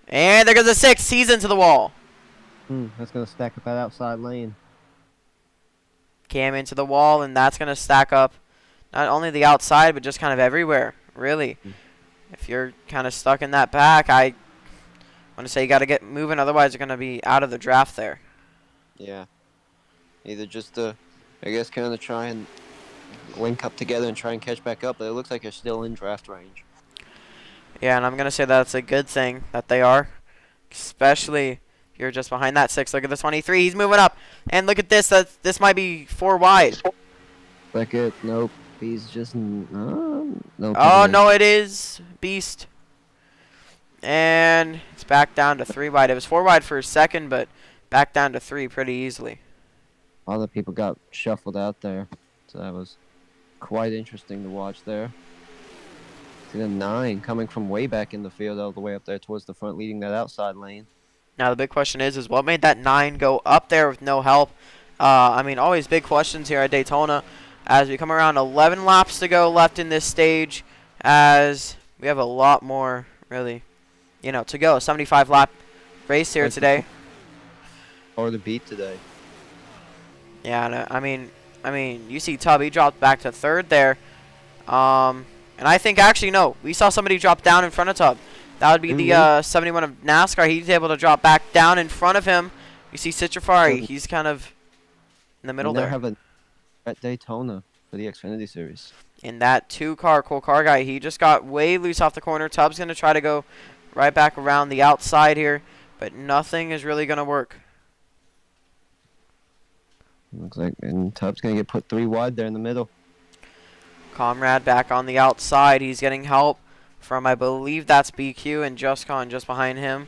And there goes the 6. He's into the wall. That's going to stack up that outside lane. Cam into the wall, and that's going to stack up not only the outside, but just kind of everywhere, really. If you're kind of stuck in that back, I want to say you got to get moving, otherwise you're going to be out of the draft there. Yeah. Either just to, I guess, kind of try and link up together and try and catch back up, but it looks like they're still in draft range. Yeah, and I'm going to say that's a good thing that they are, especially if you're just behind that 6. Look at the 23. He's moving up. And look at this. This might be 4 wide. Look at, nope. He's just, nope. Oh, no, it is Beast. And it's back down to 3 wide. It was 4 wide for a second, but back down to 3 pretty easily. Other people got shuffled out there. So that was quite interesting to watch there. See the 9 coming from way back in the field all the way up there towards the front, leading that outside lane. Now the big question is what made that 9 go up there with no help? I mean, always big questions here at Daytona as we come around. 11 laps to go left in this stage as we have a lot more, really, to go. A 75 lap race here today. Or the beat today. Yeah, and, I mean, you see Tubby dropped back to 3rd there. And I think actually no, we saw somebody drop down in front of Tub. That would be the 71 of NASCAR. He's able to drop back down in front of him. You see Citrafari. He's kind of in the middle there. Have a at Daytona for the Xfinity series. In that 2-car cool car guy, he just got way loose off the corner. Tubbs going to try to go right back around the outside here, but nothing is really going to work. Looks like and Tubbs going to get put 3 wide there in the middle. Comrade back on the outside. He's getting help from, I believe that's BQ and JustCon just behind him.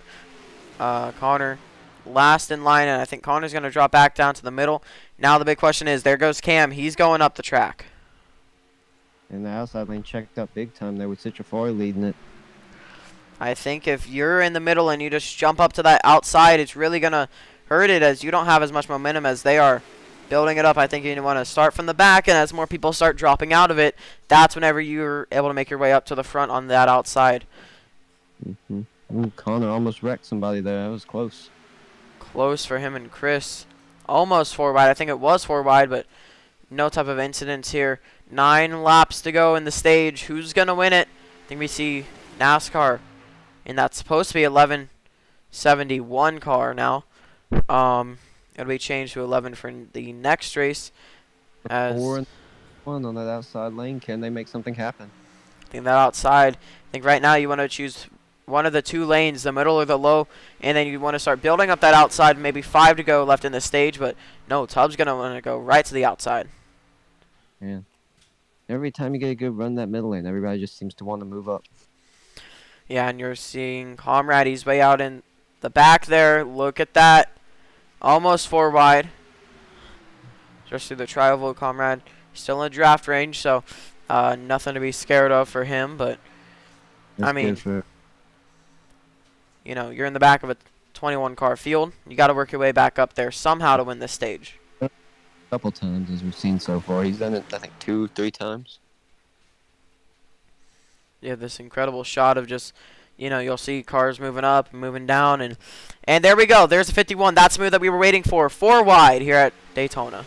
Connor last in line, and I think Connor's going to drop back down to the middle. Now the big question is, there goes Cam. He's going up the track. And the outside lane checked up big time there with Citrafari leading it. I think if you're in the middle and you just jump up to that outside, it's really going to hurt it as you don't have as much momentum as they are building it up. I think you want to start from the back, and as more people start dropping out of it, that's whenever you're able to make your way up to the front on that outside. Connor almost wrecked somebody there. That was close. Close for him and Chris. Almost 4 wide. I think it was 4 wide, but no type of incidents here. 9 laps to go in the stage. Who's going to win it? I think we see NASCAR, and that's supposed to be 1171 car now. It'll be changed to 11 for the next race. As 4 and 1 on that outside lane. Can they make something happen? I think that outside. I think right now you want to choose one of the 2 lanes, the middle or the low, and then you want to start building up that outside. Maybe 5 to go left in the stage, but no, Tubbs gonna want to go right to the outside. Yeah. Every time you get a good run that middle lane, everybody just seems to want to move up. Yeah, and you're seeing Comrade. He's way out in the back there. Look at that. Almost 4 wide. Just through the tri-oval. Comrade still in draft range, so nothing to be scared of for him. But, I mean, you're in the back of a 21-car field. You got to work your way back up there somehow to win this stage. A couple times, as we've seen so far. He's done it, I think, 2-3 times. Yeah, this incredible shot of just, you'll see cars moving up, moving down, and there we go. There's a 51. That's the move that we were waiting for. 4 wide here at Daytona.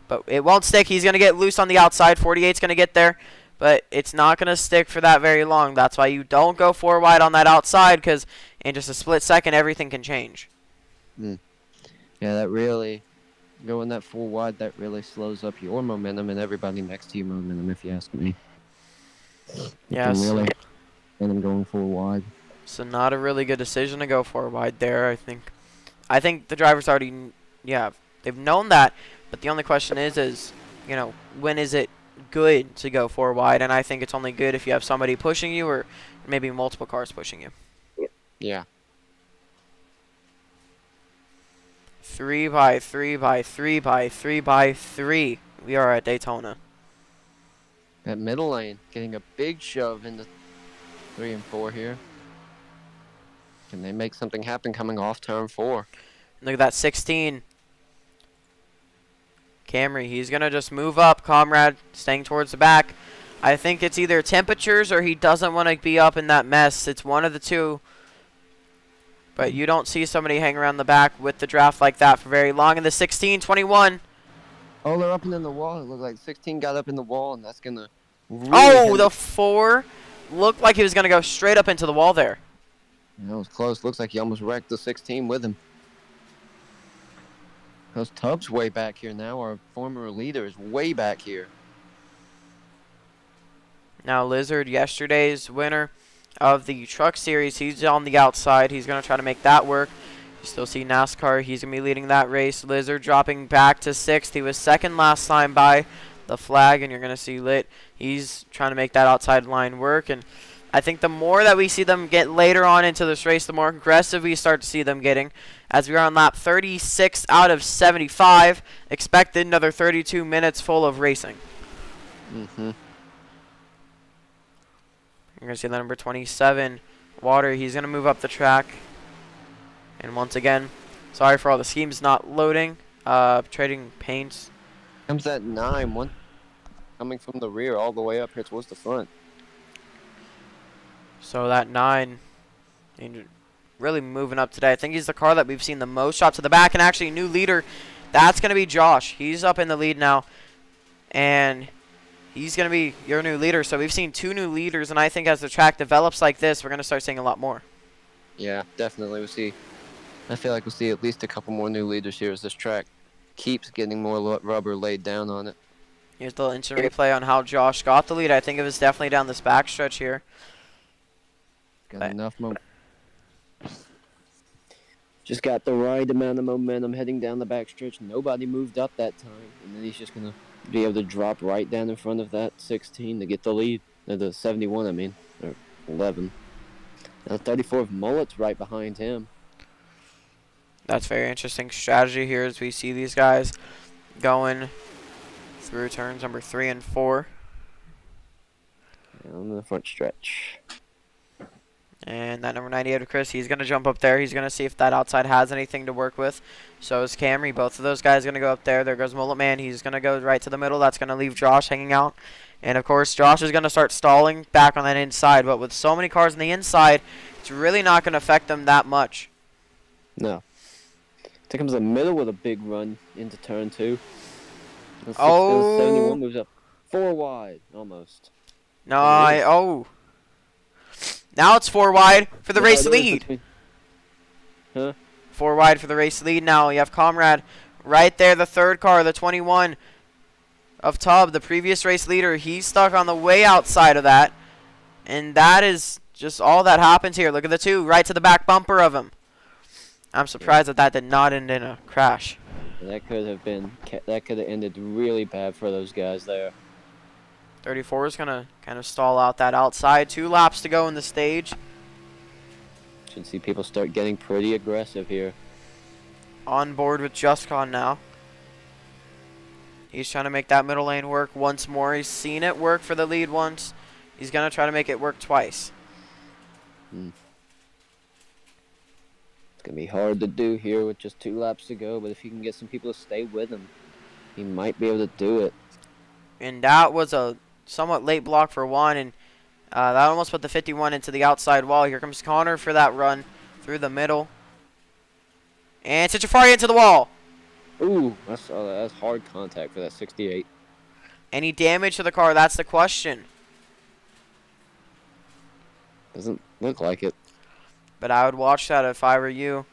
But it won't stick. He's going to get loose on the outside. 48's going to get there, but it's not going to stick for that very long. That's why you don't go 4 wide on that outside, because in just a split second, everything can change. Yeah, that really, going that 4 wide, that really slows up your momentum and everybody next to your momentum, if you ask me. Yes. Really, and I'm going 4 wide. So not a really good decision to go 4 wide there, I think. I think the drivers already, they've known that. But the only question is, when is it good to go 4 wide? And I think it's only good if you have somebody pushing you or maybe multiple cars pushing you. Yeah. 3 by 3 by 3 by 3 by 3. We are at Daytona. That middle lane getting a big shove into 3 and 4 here. Can they make something happen coming off turn 4? Look at that 16. Camry, he's going to just move up. Comrade staying towards the back. I think it's either temperatures or he doesn't want to be up in that mess. It's one of the 2. But you don't see somebody hang around the back with the draft like that for very long. In the 16, 21. Oh, they're up and in the wall. It looked like 16 got up in the wall, and that's going to... The 4 looked like he was going to go straight up into the wall there. That was close. Looks like he almost wrecked the 16 with him. Those Tubbs way back here now. Our former leader is way back here. Now Lizard, yesterday's winner of the Truck Series, he's on the outside. He's going to try to make that work. You still see NASCAR. He's going to be leading that race. Lizard dropping back to 6th. He was 2nd last time by the flag, and you're going to see Lit. He's trying to make that outside line work. And I think the more that we see them get later on into this race, the more aggressive we start to see them getting. As we are on lap 36 out of 75, expected another 32 minutes full of racing. Mm-hmm. You're going to see the number 27, Water. He's going to move up the track. And once again, sorry for all the schemes not loading. Trading paints. Comes that 9, one coming from the rear all the way up here towards the front. So that 9, really moving up today. I think he's the car that we've seen the most shot to the back. And actually, new leader, that's going to be Josh. He's up in the lead now. And he's going to be your new leader. So we've seen 2 new leaders. And I think as the track develops like this, we're going to start seeing a lot more. Yeah, definitely. I feel like we'll see at least a couple more new leaders here as this track keeps getting more rubber laid down on it. Here's the instant replay on how Josh got the lead. I think it was definitely down this backstretch here. Got enough momentum. Just got the right amount of momentum heading down the backstretch. Nobody moved up that time. And then he's just going to be able to drop right down in front of that 16 to get the lead. The 71, I mean. Or 11. Now 34 of Mullet's right behind him. That's very interesting strategy here as we see these guys going through turns number 3 and 4. On the front stretch. And that number 98 of Chris, he's going to jump up there. He's going to see if that outside has anything to work with. So is Camry. Both of those guys are going to go up there. There goes Mullet Man. He's going to go right to the middle. That's going to leave Josh hanging out. And, of course, Josh is going to start stalling back on that inside. But with so many cars on the inside, it's really not going to affect them that much. No. Here comes the middle with a big run into turn 2. The 71 moves up 4 wide, almost. No, Now it's 4 wide for the race lead. Huh? 4 wide for the race lead now. You have Comrade right there, the third car, the 21 of Tubb, the previous race leader. He's stuck on the way outside of that. And that is just all that happens here. Look at the 2 right to the back bumper of him. I'm surprised that did not end in a crash. That could have ended really bad for those guys there. 34 is going to kind of stall out that outside. 2 laps to go in the stage. Should see people start getting pretty aggressive here. On board with JustCon now. He's trying to make that middle lane work once more. He's seen it work for the lead once. He's going to try to make it work twice. It's going to be hard to do here with just 2 laps to go, but if he can get some people to stay with him, he might be able to do it. And that was a somewhat late block for 1, and that almost put the 51 into the outside wall. Here comes Connor for that run through the middle. And Cichifari into the wall. Ooh, that's hard contact for that 68. Any damage to the car? That's the question. Doesn't look like it. But I would watch that if I were you.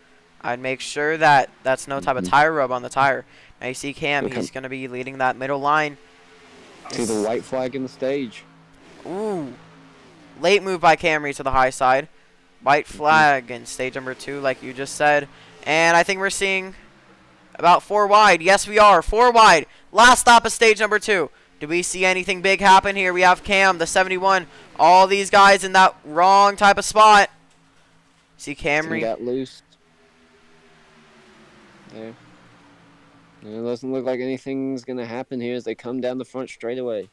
I'd make sure that that's no type of tire rub on the tire. Now you see Cam, he's going to be leading that middle line. See the white flag in the stage. Ooh. Late move by Camry to the high side. White flag in stage number 2, like you just said. And I think we're seeing about 4 wide. Yes, we are. 4 wide. Last stop of stage number 2. Do we see anything big happen here? We have Cam, the 71. All these guys in that wrong type of spot. See Camry. He got loose. There. It doesn't look like anything's going to happen here as they come down the front straightaway.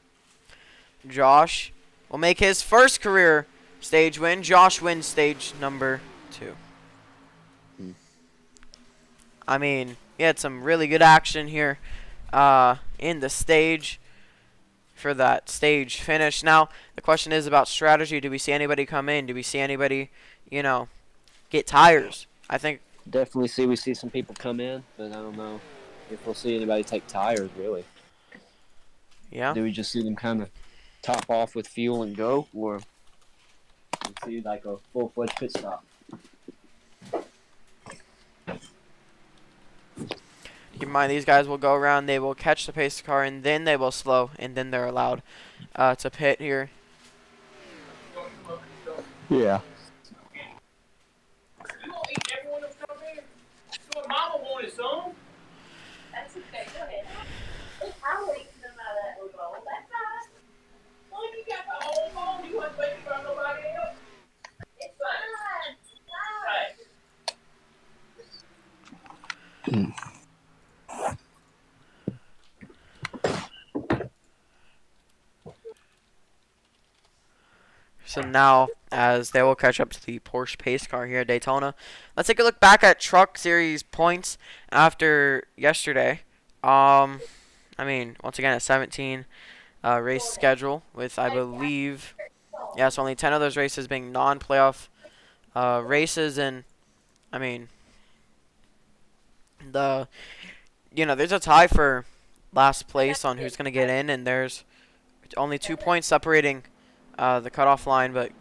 Josh will make his first career stage win. Josh wins stage number 2. I mean, he had some really good action here in the stage for that stage finish. Now, the question is about strategy. Do we see anybody come in? Do we see anybody, get tires? I think Definitely we see some people come in, but I don't know if we'll see anybody take tires, really. Yeah. Do we just see them kind of top off with fuel and go, or we see like a full-fledged pit stop? Keep in mind, these guys will go around, they will catch the pace car, and then they will slow, and then they're allowed to pit here. Yeah. Mama wanted some. That's okay, go ahead. I'll eat them out of that little bowl. That's fine. Well, you got the whole phone. You wasn't waiting for nobody else. So now, as they will catch up to the Porsche pace car here at Daytona, let's take a look back at Truck Series points after yesterday. I mean, once again, a 17 race schedule with, I believe, yes, only 10 of those races being non-playoff races, and I mean, there's a tie for last place on who's gonna get in, and there's only 2 points separating the cutoff line, but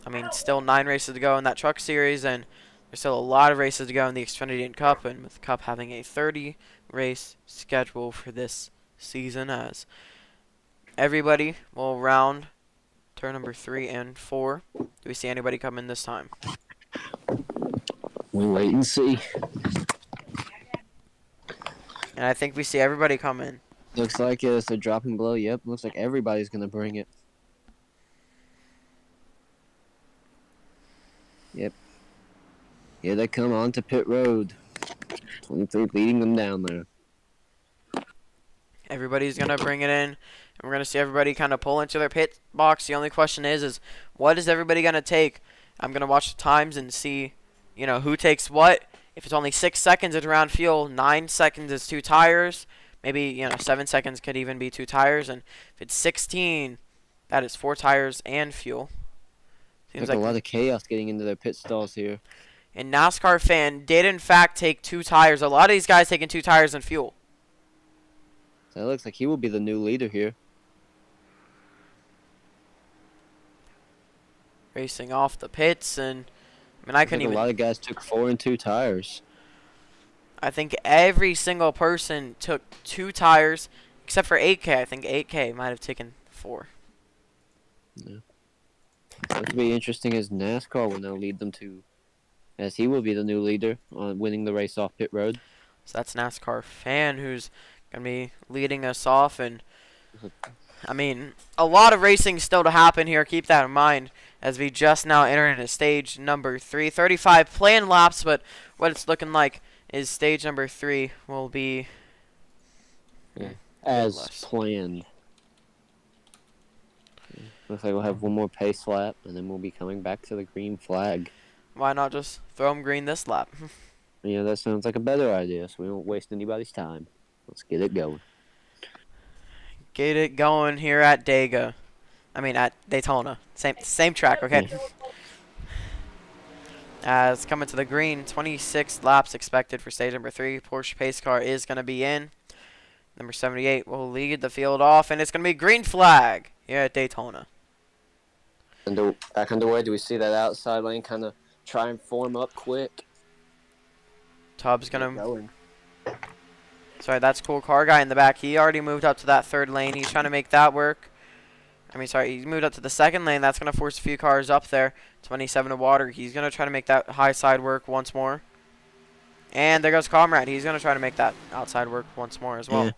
I mean, still 9 races to go in that Truck Series, and there's still a lot of races to go in the Xfinity Cup, and with the Cup having a 30 race schedule for this season, as everybody will round turn number 3 and 4. Do we see anybody come in this time? We'll wait and see. And I think we see everybody come in. Looks like it's a dropping blow. Yep, looks like everybody's gonna bring it. Yep. Here they come onto pit road. 23 leading them down there. Everybody's going to bring it in, and we're going to see everybody kind of pull into their pit box. The only question is what is everybody going to take? I'm going to watch the times and see, who takes what. If it's only 6 seconds, it's around fuel. 9 seconds is 2 tires. Maybe, 7 seconds could even be 2 tires. And if it's 16, that is 4 tires and fuel. Seems like a lot of chaos getting into their pit stalls here. And NASCAR fan did, in fact, take 2 tires. A lot of these guys taking 2 tires and fuel. So it looks like he will be the new leader here. Racing off the pits, and I couldn't even. A lot of guys took 4 and 2 tires. I think every single person took 2 tires, except for 8K. I think 8K might have taken 4. Yeah. That will be interesting as NASCAR will now lead them to, as he will be the new leader on winning the race off pit road. So that's NASCAR fan who's going to be leading us off. And, I mean, a lot of racing still to happen here. Keep that in mind as we just now enter into stage number 3. 35 planned laps, but what it's looking like is stage number 3 will be as planned. Looks like we'll have one more pace lap, and then we'll be coming back to the green flag. Why not just throw them green this lap? Yeah, that sounds like a better idea, so we won't waste anybody's time. Let's get it going. Get it going here at at Daytona. Same track, okay? As coming to the green, 26 laps expected for stage number 3. Porsche pace car is going to be in. Number 78 will lead the field off, and it's going to be green flag here at Daytona. Back underway, do we see that outside lane kind of try and form up quick? Tubbs going to... Sorry, that's cool car guy in the back. He already moved up to that 3rd lane. He's trying to make that work. He moved up to the 2nd lane. That's going to force a few cars up there. 27 to water. He's going to try to make that high side work once more. And there goes Comrade. He's going to try to make that outside work once more as well.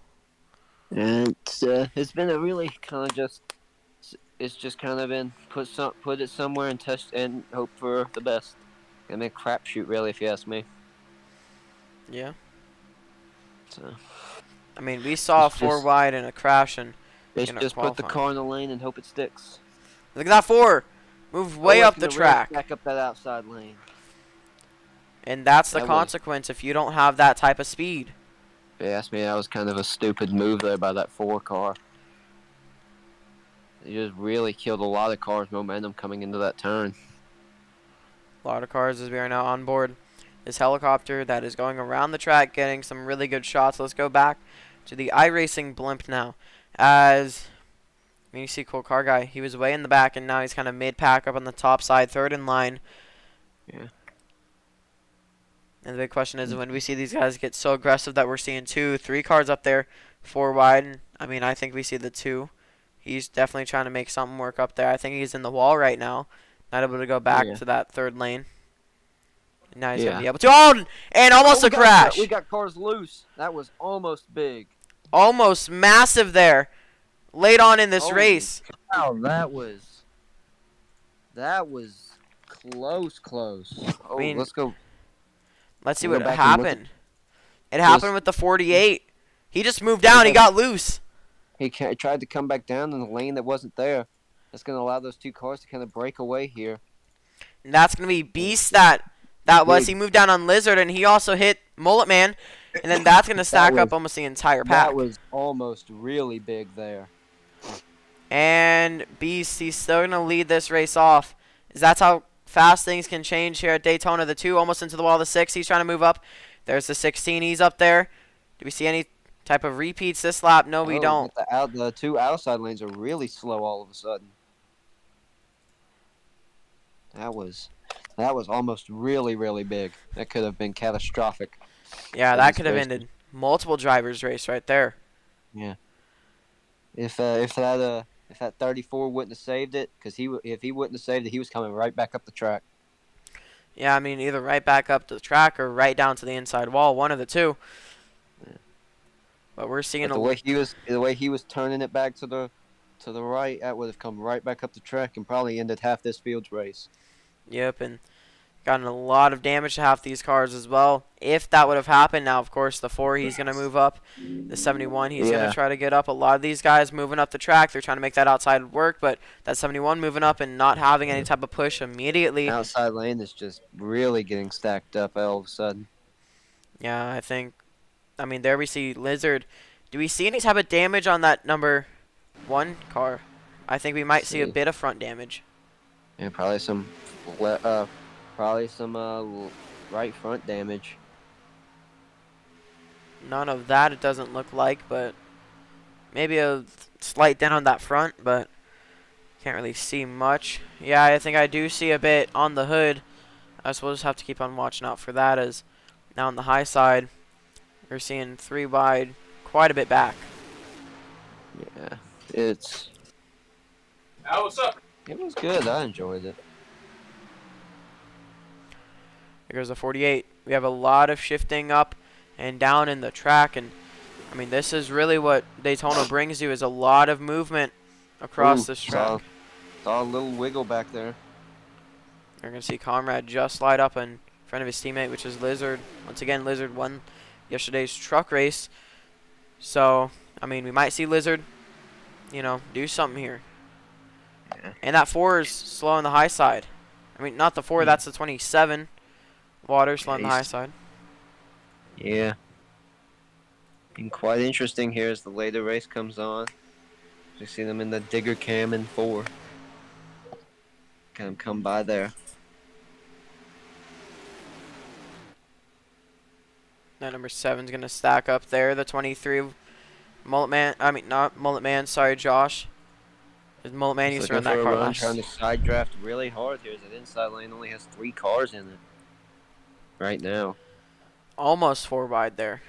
Yeah. And it's been a really kind of just... It's just kind of been put it somewhere and test and hope for the best. I mean, crapshoot, really, if you ask me. Yeah. So, I mean, we saw 4 wide and a crash, and they just put the car in the lane and hope it sticks. Look at that 4. Moved way up the track. Back up that outside lane. And that's the consequence if you don't have that type of speed. If you ask me, that was kind of a stupid move there by that 4 car. They just really killed a lot of cars' momentum coming into that turn. A lot of cars as we are now on board this helicopter that is going around the track getting some really good shots. Let's go back to the iRacing blimp now. As you see cool car guy, he was way in the back and now he's kind of mid-pack up on the top side, 3rd in line. Yeah. And the big question is when we see these guys get so aggressive that we're seeing 2, 3 cars up there, 4 wide. I think we see the 2. He's definitely trying to make something work up there. I think he's in the wall right now. Not able to go back to that 3rd lane. And now he's going to be able to. Oh, and almost a crash. We got cars loose. That was almost big. Almost massive there. Late on in this race. Wow, that was close. Oh, let's go. Let's see what happened. It happened with the 48. He just moved down. He got loose. He tried to come back down in the lane that wasn't there. That's going to allow those two cars to kind of break away here. And that's going to be Beast that was. Big. He moved down on Lizard, and he also hit Mullet Man. And then that's going to stack up almost the entire pack. That was almost really big there. And Beast, he's still going to lead this race off. That's how fast things can change here at Daytona. The 2 almost into the wall. The 6, he's trying to move up. There's the 16, he's up there. Do we see any type of repeats this lap? No, we don't. The 2 outside lanes are really slow all of a sudden. That was almost really, really big. That could have been catastrophic. Yeah, that could have ended multiple drivers' race right there. Yeah. If that 34 wouldn't have saved it, because if he wouldn't have saved it, he was coming right back up the track. Yeah, I mean, either right back up the track or right down to the inside wall, one of the two. Yeah. But we're seeing The way he was turning it back to the right, that would have come right back up the track and probably ended half this field's race. Yep, and gotten a lot of damage to half these cars as well. If that would have happened, now of course the 4 he's going to move up. The 71 he's going to try to get up. A lot of these guys moving up the track, they're trying to make that outside work, but that 71 moving up and not having any type of push immediately. Outside lane is just really getting stacked up all of a sudden. Yeah, I mean, there we see Lizard. Do we see any type of damage on that number 1 car? I think we might see a bit of front damage. Yeah, probably some right front damage. None of that, it doesn't look like, but maybe a slight dent on that front, but can't really see much. Yeah, I think I do see a bit on the hood. I guess we'll just have to keep on watching out for that, as now on the high side, we're seeing 3 wide quite a bit back. Yeah, what's up? It was good. I enjoyed it. Here goes the 48. We have a lot of shifting up and down in the track, and I mean, this is really what Daytona brings you, is a lot of movement across this track. Saw a little wiggle back there. You're going to see Comrade just slide up in front of his teammate, which is Lizard. Once again, Lizard won yesterday's truck race. So, I mean, we might see Lizard, do something here. Yeah. And that 4 is slow on the high side. I mean, not the 4, that's the 27. Water slow on the high side. Yeah. Been quite interesting here as the later race comes on. We see them in the digger cam in 4. Kind of come by there. That number 7's going to stack up there. The 23 Mullet Man. I mean, not Mullet Man. Sorry, Josh. Mullet Man used to run that car last. Trying to side draft really hard here. That inside lane only has 3 cars in it right now. Almost 4 wide there.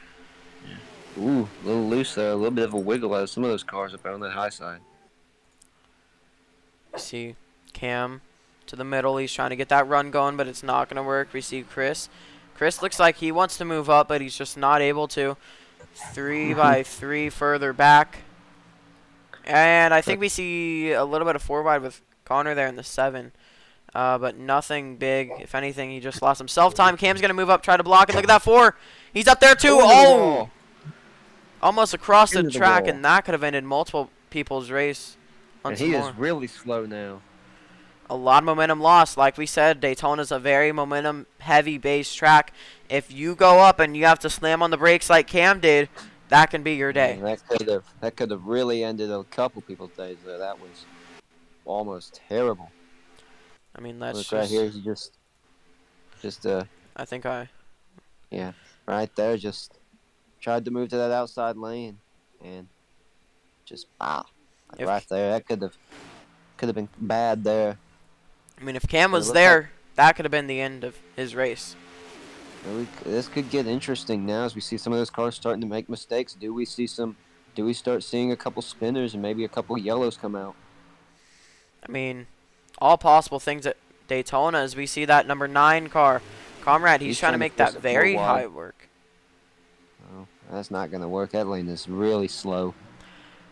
Yeah. Ooh, a little loose there. A little bit of a wiggle out of some of those cars up on that high side. You see Cam to the middle. He's trying to get that run going, but it's not going to work. We see Chris. Chris looks like he wants to move up, but he's just not able to. 3 by 3 further back. And I think we see a little bit of 4 wide with Connor there in the 7. But nothing big. If anything, he just lost some self-time. Cam's going to move up, try to block, and look at that 4. He's up there too. Oh! Almost across the track, and that could have ended multiple people's race. And he is really slow now. A lot of momentum lost. Like we said, Daytona's a very momentum-heavy base track. If you go up and you have to slam on the brakes like Cam did, that can be your day. That could have really ended a couple people's days there. That was almost terrible. I mean, that's look just right here. He just I think yeah, right there. Just tried to move to that outside lane, and just right there. That could have been bad there. I mean, if Cam was there, that could have been the end of his race. This could get interesting now as we see some of those cars starting to make mistakes. Do we start seeing a couple spinners and maybe a couple yellows come out? I mean, all possible things at Daytona as we see that number 9 car. Comrade, he's trying to make that very high work. Oh, that's not going to work. That lane is really slow.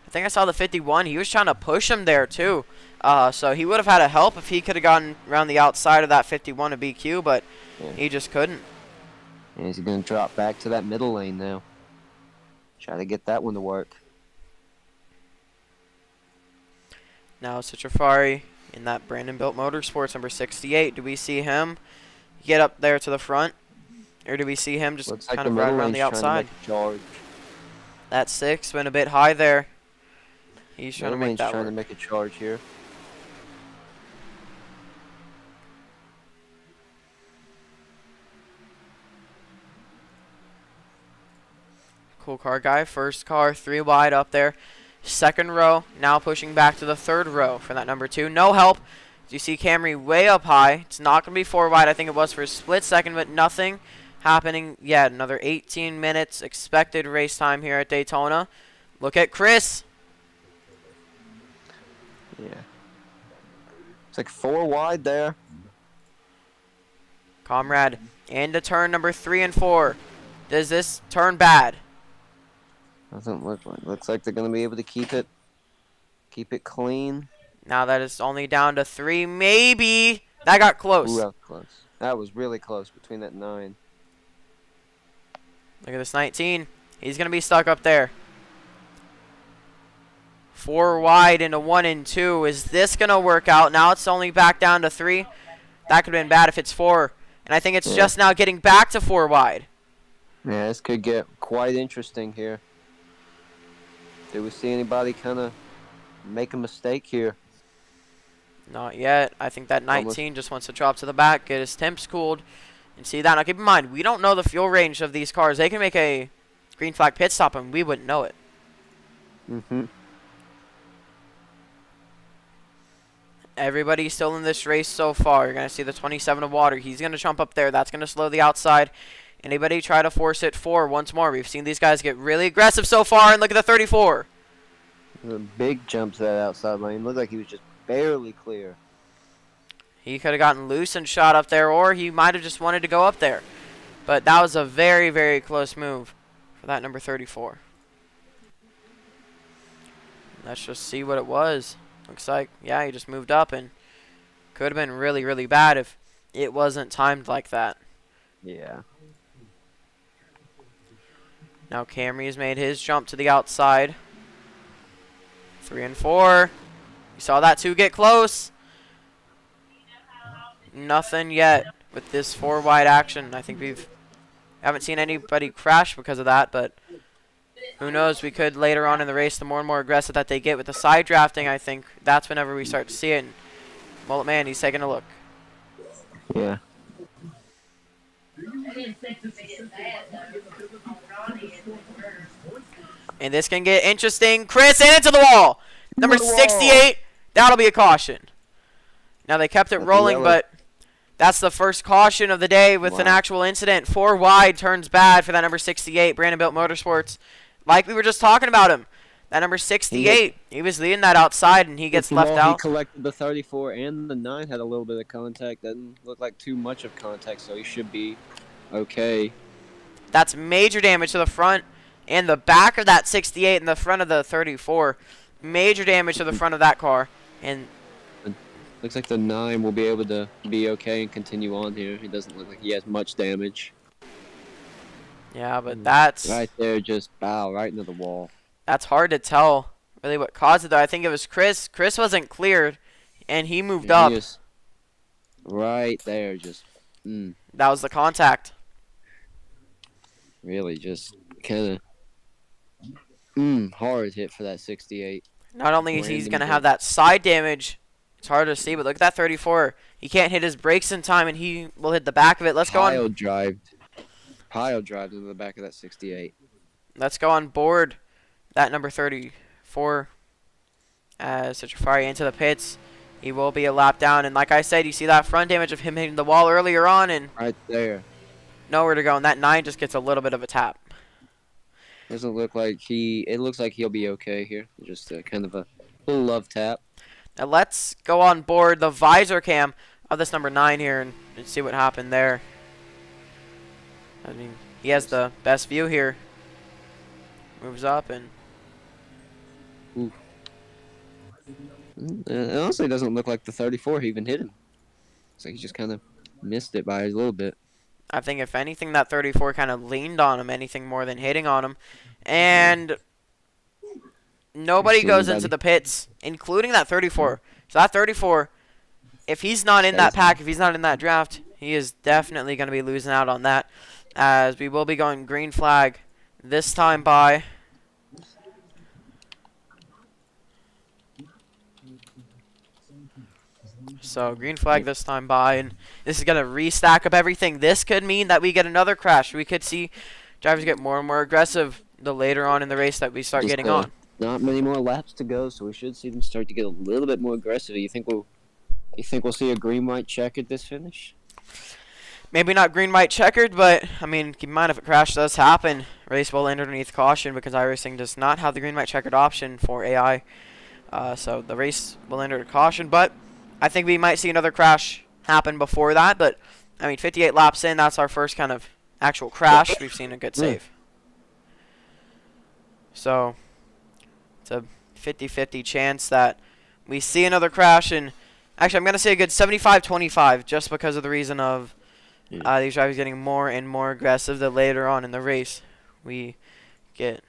I think I saw the 51. He was trying to push him there, too. So he would have had a help if he could have gotten around the outside of that 51 to BQ, but he just couldn't. And he's going to drop back to that middle lane now. Try to get that one to work. Now Citrafari in that Brandon-built Motorsports number 68. Do we see him get up there to the front? Or do we see him just Looks like kind the of ride middle around lane's the outside? trying to make a charge. That 6 went a bit high there. He's trying to Middle make lane's that trying work. to make a charge here. Cool car guy. First car, 3 wide up there. Second row, now pushing back to the third row for that number 2. No help. You see Camry way up high. It's not going to be 4 wide. I think it was for a split second, but nothing happening yet. Another 18 minutes expected race time here at Daytona. Look at Chris. Yeah. It's like 4 wide there. Comrade into turn number 3 and 4. Does this turn bad? Doesn't look like. Looks like they're going to be able to keep it clean. Now that it's only down to 3, maybe. That got close. Ooh, that was close. That was really close between that 9. Look at this 19. He's going to be stuck up there. 4 wide into 1 and 2. Is this going to work out? Now it's only back down to 3. That could have been bad if it's 4. And I think it's just now getting back to 4 wide. Yeah, this could get quite interesting here. Do we see anybody kind of make a mistake here? Not yet. I think that 19 just wants to drop to the back, get his temps cooled, and see that. Now keep in mind, we don't know the fuel range of these cars. They can make a green flag pit stop and we wouldn't know it. Mm-hmm. Everybody's still in this race so far. You're going to see the 27 of water. He's going to jump up there. That's going to slow the outside. Anybody try to force it 4 once more. We've seen these guys get really aggressive so far, and look at the 34. A big jump to that outside lane. Looked like he was just barely clear. He could have gotten loose and shot up there, or he might have just wanted to go up there. But that was a very, very close move for that number 34. Let's just see what it was. Looks like, yeah, he just moved up and could have been really, really bad if it wasn't timed like that. Yeah. Now Camry's made his jump to the outside. 3 and 4. You saw that 2 get close. Nothing yet with this 4 wide action. I think haven't seen anybody crash because of that, but who knows? We could later on in the race. The more and more aggressive that they get with the side drafting, I think that's whenever we start to see it. And Mullet Man, he's taking a look. Yeah. And this can get interesting. Chris, and into the wall. Number 68. That'll be a caution. Now, they kept it rolling, but that's the first caution of the day with an actual incident. 4 wide turns bad for that number 68, Brandon-built Motorsports. Like we were just talking about him. That number 68, he was leading that outside, and he gets left out. He collected the 34, and the 9 had a little bit of contact. Doesn't look like too much of contact, so he should be okay. That's major damage to the front and the back of that 68 and the front of the 34. Major damage to the front of that car. And looks like the 9 will be able to be okay and continue on here. He doesn't look like he has much damage. yeah, but that's Right there, just bow right into the wall. that's hard to tell really what caused it, though. I think it was Chris. Chris wasn't cleared, and he moved Yeah, up. he is right there, just That was the contact. really just kind of hard hit for that 68. Not only is he Random going to hit. have that side damage, it's hard to see, but look at that 34. He can't hit his brakes in time, and he will hit the back of it. Let's go on. Pile drive into the back of that 68. Let's go on board that number 34 as Citrafari into the pits. He will be a lap down, and like I said, you see that front damage of him hitting the wall earlier on, and Right there. nowhere to go, and that 9 just gets a little bit of a tap. Doesn't look like it looks like he'll be okay here. Just kind of a little love tap. Now let's go on board the visor cam of this number 9 here and see what happened there. I mean, he has the best view here. Moves up and It honestly doesn't look like the 34 even hit him. It's like he just kind of missed it by a little bit. I think if anything, that 34 kind of leaned on him, anything more than hitting on him. And nobody see goes into anybody? the pits, including that 34. So that 34, if he's not in that Stays pack, if he's not in that draft, he is definitely going to be losing out on that, as we will be going green flag this time by. So green flag this time by, and this is going to restack up everything. This could mean that we get another crash. We could see drivers get more and more aggressive the later on in the race that we start Just, getting on. Not many more laps to go, so we should see them start to get a little bit more aggressive. You think we'll see a green white check at this finish? Maybe not green white checkered, but I mean, keep in mind if a crash does happen, race will end underneath caution because iRacing does not have the green white checkered option for AI. So the race will end under caution, but I think we might see another crash happen before that. But I mean, 58 laps in, that's our first kind of actual crash. We've seen a good save. So it's a 50-50 chance that we see another crash, and actually I'm going to say a good 75-25 just because of the reason of these drivers getting more and more aggressive the later on in the race we get.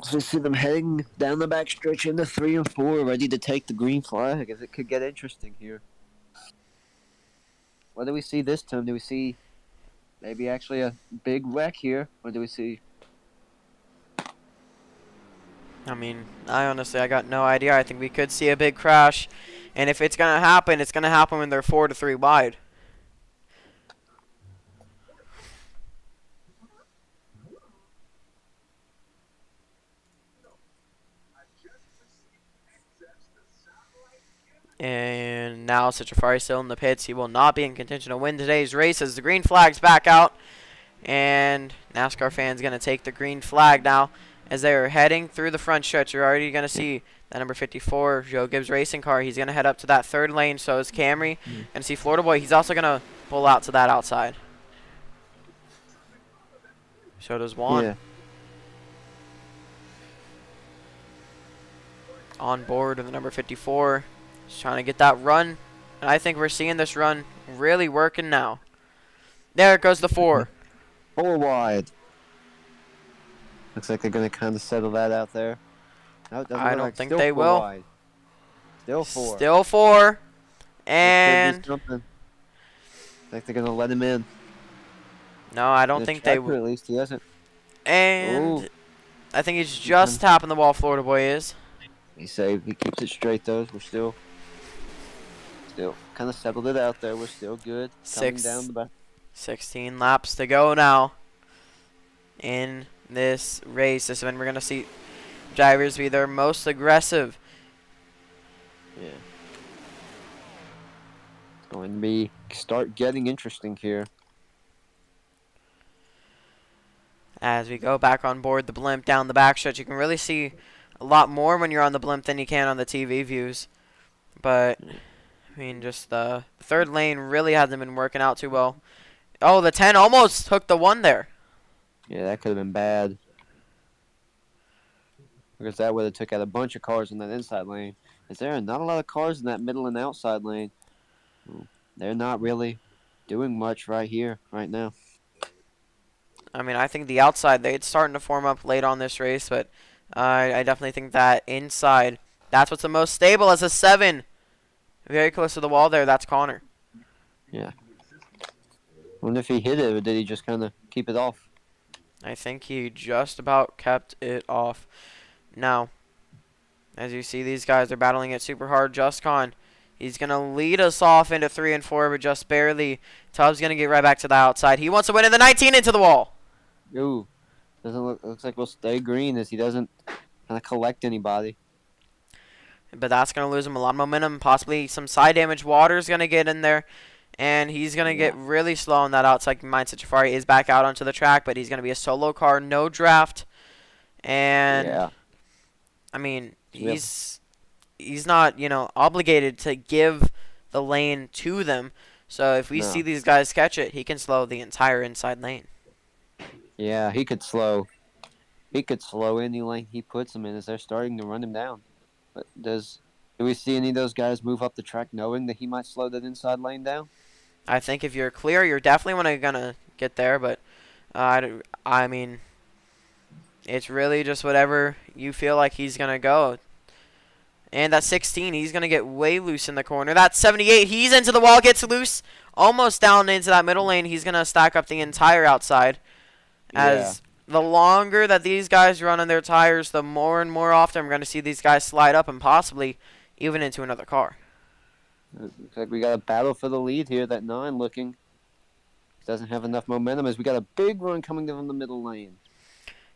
So we see them heading down the backstretch into 3 and 4, ready to take the green flag, as it could get interesting here. What do we see this time? Do we see maybe actually a big wreck here, or do we see? I mean, I got no idea. I think we could see a big crash, and if it's going to happen, it's going to happen when they're 4 to 3 wide. And now Citrafari still in the pits. He will not be in contention to win today's race as the green flag's back out. And NASCAR fans going to take the green flag now as they are heading through the front stretch. You're already going to see that number 54, Joe Gibbs racing car. He's going to head up to that third lane. So is Camry. And see Florida Boy. He's also going to pull out to that outside. So does Juan. Yeah. On board with the number 54. Just trying to get that run. And I think we're seeing this run really working now. There goes the 4. 4 wide. Looks like they're going to kind of settle that out there. No, it doesn't I look don't like think still they 4 will. Wide. Still 4. Still 4. It could be And something. Think they're going to let him in. no, I don't The think they tracker, will. at least he hasn't. And Ooh. I think he's just tapping the wall, Florida Boy is. He saved. He keeps it straight, though. We're still kind of settled it out there. We're still good. Coming down the back. 16 laps to go now in this race. This event, we're going to see drivers be their most aggressive. Yeah. It's going to be start getting interesting here. As we go back on board the blimp down the backstretch, you can really see a lot more when you're on the blimp than you can on the TV views. But, I mean, just the third lane really hasn't been working out too well. Oh, the 10 almost took the 1 there. Yeah, that could have been bad. Because that would have took out a bunch of cars in that inside lane. Is there not a lot of cars in that middle and outside lane? They're not really doing much right here, right now. I mean, I think the outside, it's starting to form up late on this race, but I definitely think that inside, that's what's the most stable as a 7. Very close to the wall there, that's Connor. Yeah. Wonder if he hit it, or did he just kind of keep it off? I think he just about kept it off. Now, as you see, these guys are battling it super hard. Just Con, he's going to lead us off into 3 and 4, but just barely. Tubbs going to get right back to the outside. He wants to win in the 19 into the wall. Ooh. Looks like we'll stay green as he doesn't kind of collect anybody. But that's going to lose him a lot of momentum. Possibly some side damage. Water's going to get in there. And he's going to get really slow on that outside. Mindset Jafari is back out onto the track, but he's going to be a solo car, no draft. And, I mean, he's not, obligated to give the lane to them. So if we see these guys catch it, he can slow the entire inside lane. Yeah, he could slow. He could slow any lane he puts him in as they're starting to run him down. But does Do we see any of those guys move up the track knowing that he might slow that inside lane down? I think if you're clear, you're definitely gonna get there. But I mean, it's really just whatever you feel like he's gonna go. And that 16, he's going to get way loose in the corner. That 78, he's into the wall, gets loose. Almost down into that middle lane. He's going to stack up the entire outside. As the longer that these guys run on their tires, the more and more often we're going to see these guys slide up and possibly even into another car. Looks like we got a battle for the lead here. That 9 looking doesn't have enough momentum as we got a big run coming down the middle lane.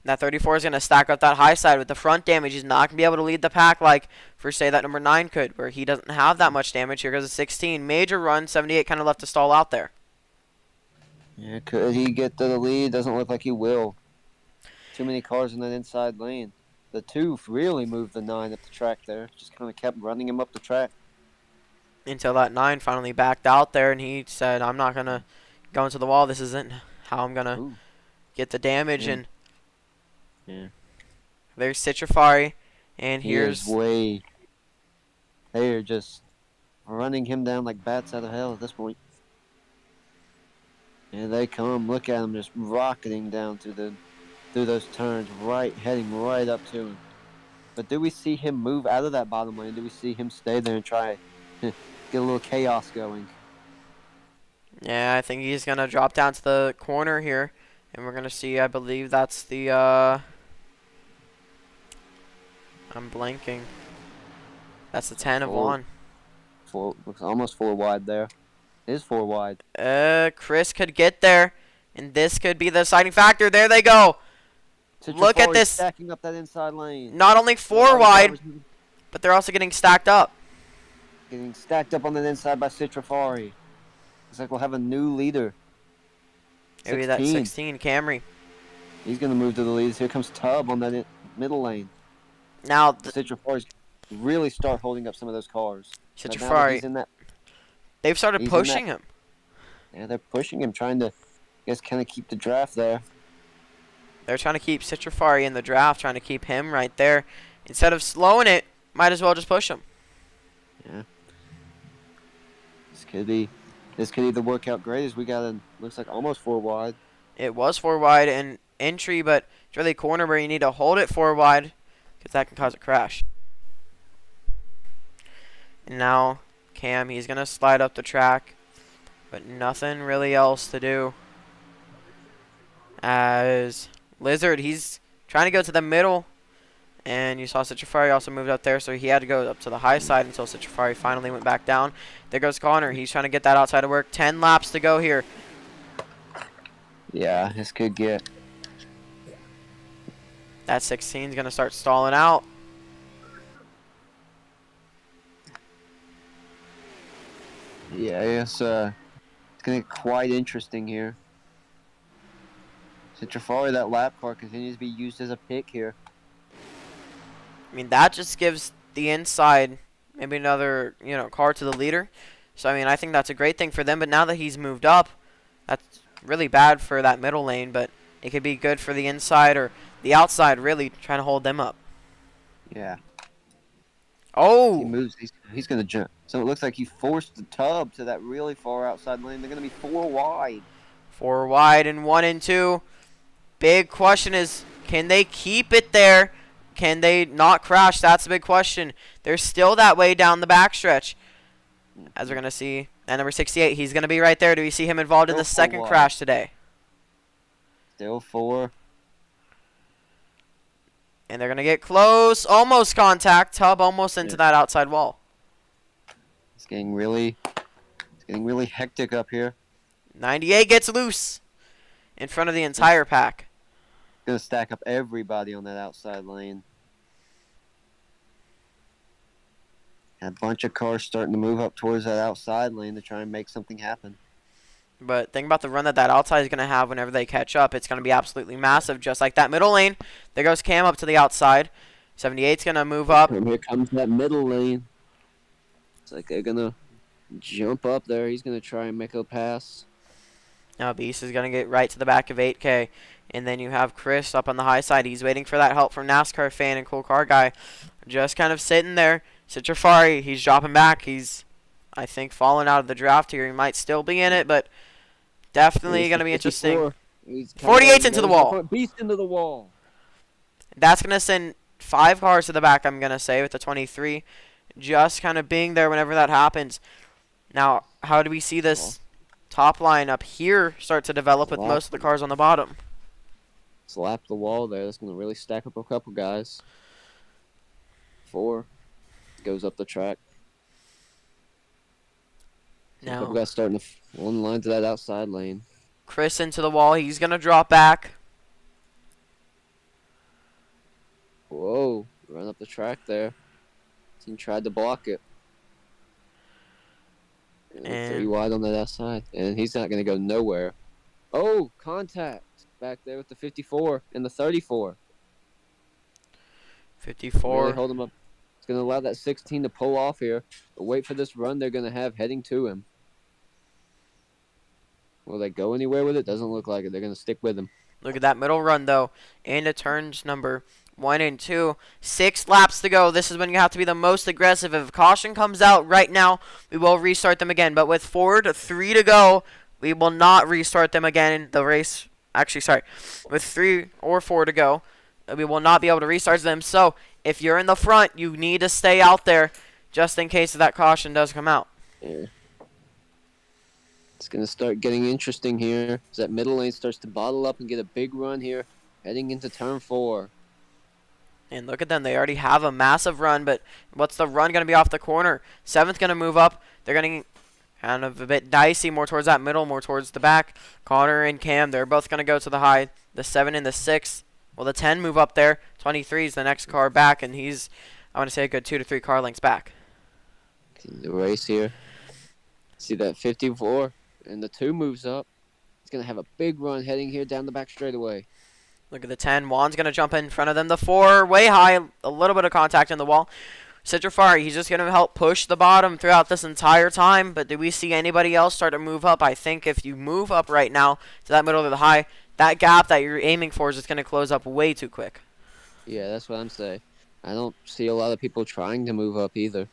That 34 is going to stack up that high side with the front damage. He's not going to be able to lead the pack like, for say, that number 9 could, where he doesn't have that much damage. Here goes a 16. Major run. 78 kind of left to stall out there. Yeah, could he get to the lead? Doesn't look like he will. Too many cars in that inside lane. The 2 really moved the 9 up the track there. Just kind of kept running him up the track. Until that 9 finally backed out there, and he said, I'm not going to go into the wall. This isn't how I'm going to get the damage. And there's Citrafari, and here's they're just running him down like bats out of hell at this point. And they come. Look at him just rocketing down through those turns, heading right up to him. But do we see him move out of that bottom lane? Do we see him stay there and try get a little chaos going? Yeah, I think he's going to drop down to the corner here, and we're going to see, I believe that's the I'm blanking. That's the 10 of Juan. Looks almost 4 wide there. It is 4 wide. Chris could get there, and this could be the deciding factor. There they go. Look at this. Stacking up that inside lane. Not only 4 wide, but they're also getting stacked up. Getting stacked up on that inside by Citrafari. Looks like we'll have a new leader. Maybe that 16, Camry. He's going to move to the lead. Here comes Tubb on that middle lane. Now, Citrafari's really start holding up some of those cars. Citrafari, they've started pushing him. Yeah, they're pushing him, trying to, I guess, kind of keep the draft there. They're trying to keep Citrafari in the draft, trying to keep him right there. Instead of slowing it, might as well just push him. Yeah. This could either work out great as we got looks like almost 4 wide. It was 4 wide in entry, but it's really a corner where you need to hold it 4 wide because that can cause a crash. And now Cam, he's going to slide up the track, but nothing really else to do. As Lizard, he's trying to go to the middle, and you saw Citrafari also moved up there, so he had to go up to the high side until Citrafari finally went back down. There goes Connor. He's trying to get that outside of work. 10 laps to go here. Yeah, this could get... That 16 is going to start stalling out. Yeah, it's going to get quite interesting here. Citrafari, that lap car continues to be used as a pick here. I mean, that just gives the inside maybe another, car to the leader. So, I mean, I think that's a great thing for them. But now that he's moved up, that's really bad for that middle lane. But it could be good for the inside or the outside, really, trying to hold them up. Yeah. Oh! He moves. He's going to jump. So it looks like he forced the Tubb to that really far outside lane. They're going to be 4 wide. 4 wide and 1 and 2. Big question is, can they keep it there? Can they not crash? That's a big question. They're still that way down the backstretch. As we're going to see. And number 68, he's going to be right there. Do we see him involved in the second crash today? Still 4. And they're going to get close. Almost contact. Tubb almost into that outside wall. It's getting really hectic up here. 98 gets loose in front of the entire pack. Going to stack up everybody on that outside lane. And a bunch of cars starting to move up towards that outside lane to try and make something happen. But think about the run that outside is going to have whenever they catch up. It's going to be absolutely massive, just like that middle lane. There goes Cam up to the outside. 78's going to move up. And here comes that middle lane. It's like they're going to jump up there. He's going to try and make a pass. Now Beast is going to get right to the back of 8K. And then you have Chris up on the high side. He's waiting for that help from NASCAR fan and cool car guy. Just kind of sitting there. Citrafari, he's dropping back. He's, I think, fallen out of the draft here. He might still be in it, but definitely going to be interesting. 48's into the wall. Beast into the wall. That's going to send 5 cars to the back, I'm going to say, with the 23. Just kind of being there whenever that happens. Now, how do we see this top line up here start to develop with most of the cars on the bottom? Slap the wall there. That's going to really stack up a couple guys. 4 goes up the track. Now, A couple guys starting to one line to that outside lane. Chris into the wall. He's going to drop back. Whoa, run up the track there. Team tried to block it. And 3 wide on that outside. And he's not going to go nowhere. Oh, contact back there with the 54 and the 34. 54. Really hold him up. It's going to allow that 16 to pull off here. But wait for this run they're going to have heading to him. Will they go anywhere with it? Doesn't look like it. They're going to stick with him. Look at that middle run, though. Into turns number 1 and 2. 6 laps to go. This is when you have to be the most aggressive. If caution comes out right now, we will restart them again. But with 4 to 3 to go, we will not restart them again. The race, actually, sorry. With 3 or 4 to go, we will not be able to restart them. So, if you're in the front, you need to stay out there just in case that caution does come out. Yeah. It's going to start getting interesting here as that middle lane starts to bottle up and get a big run here heading into turn 4. And look at them. They already have a massive run, but what's the run going to be off the corner? 7th going to move up. They're going to kind of a bit dicey, more towards that middle, more towards the back. Connor and Cam, they're both going to go to the high. The 7 and the 6. Well, the 10 move up there. 23 is the next car back, and he's, I want to say, a good 2 to 3 car lengths back. The race here. See that 54, and the 2 moves up. He's going to have a big run heading here down the back straightaway. Look at the 10. Juan's going to jump in front of them. The 4, way high, a little bit of contact in the wall. Citrafari, he's just going to help push the bottom throughout this entire time. But do we see anybody else start to move up? I think if you move up right now to that middle of the high, that gap that you're aiming for is just going to close up way too quick. Yeah, that's what I'm saying. I don't see a lot of people trying to move up either.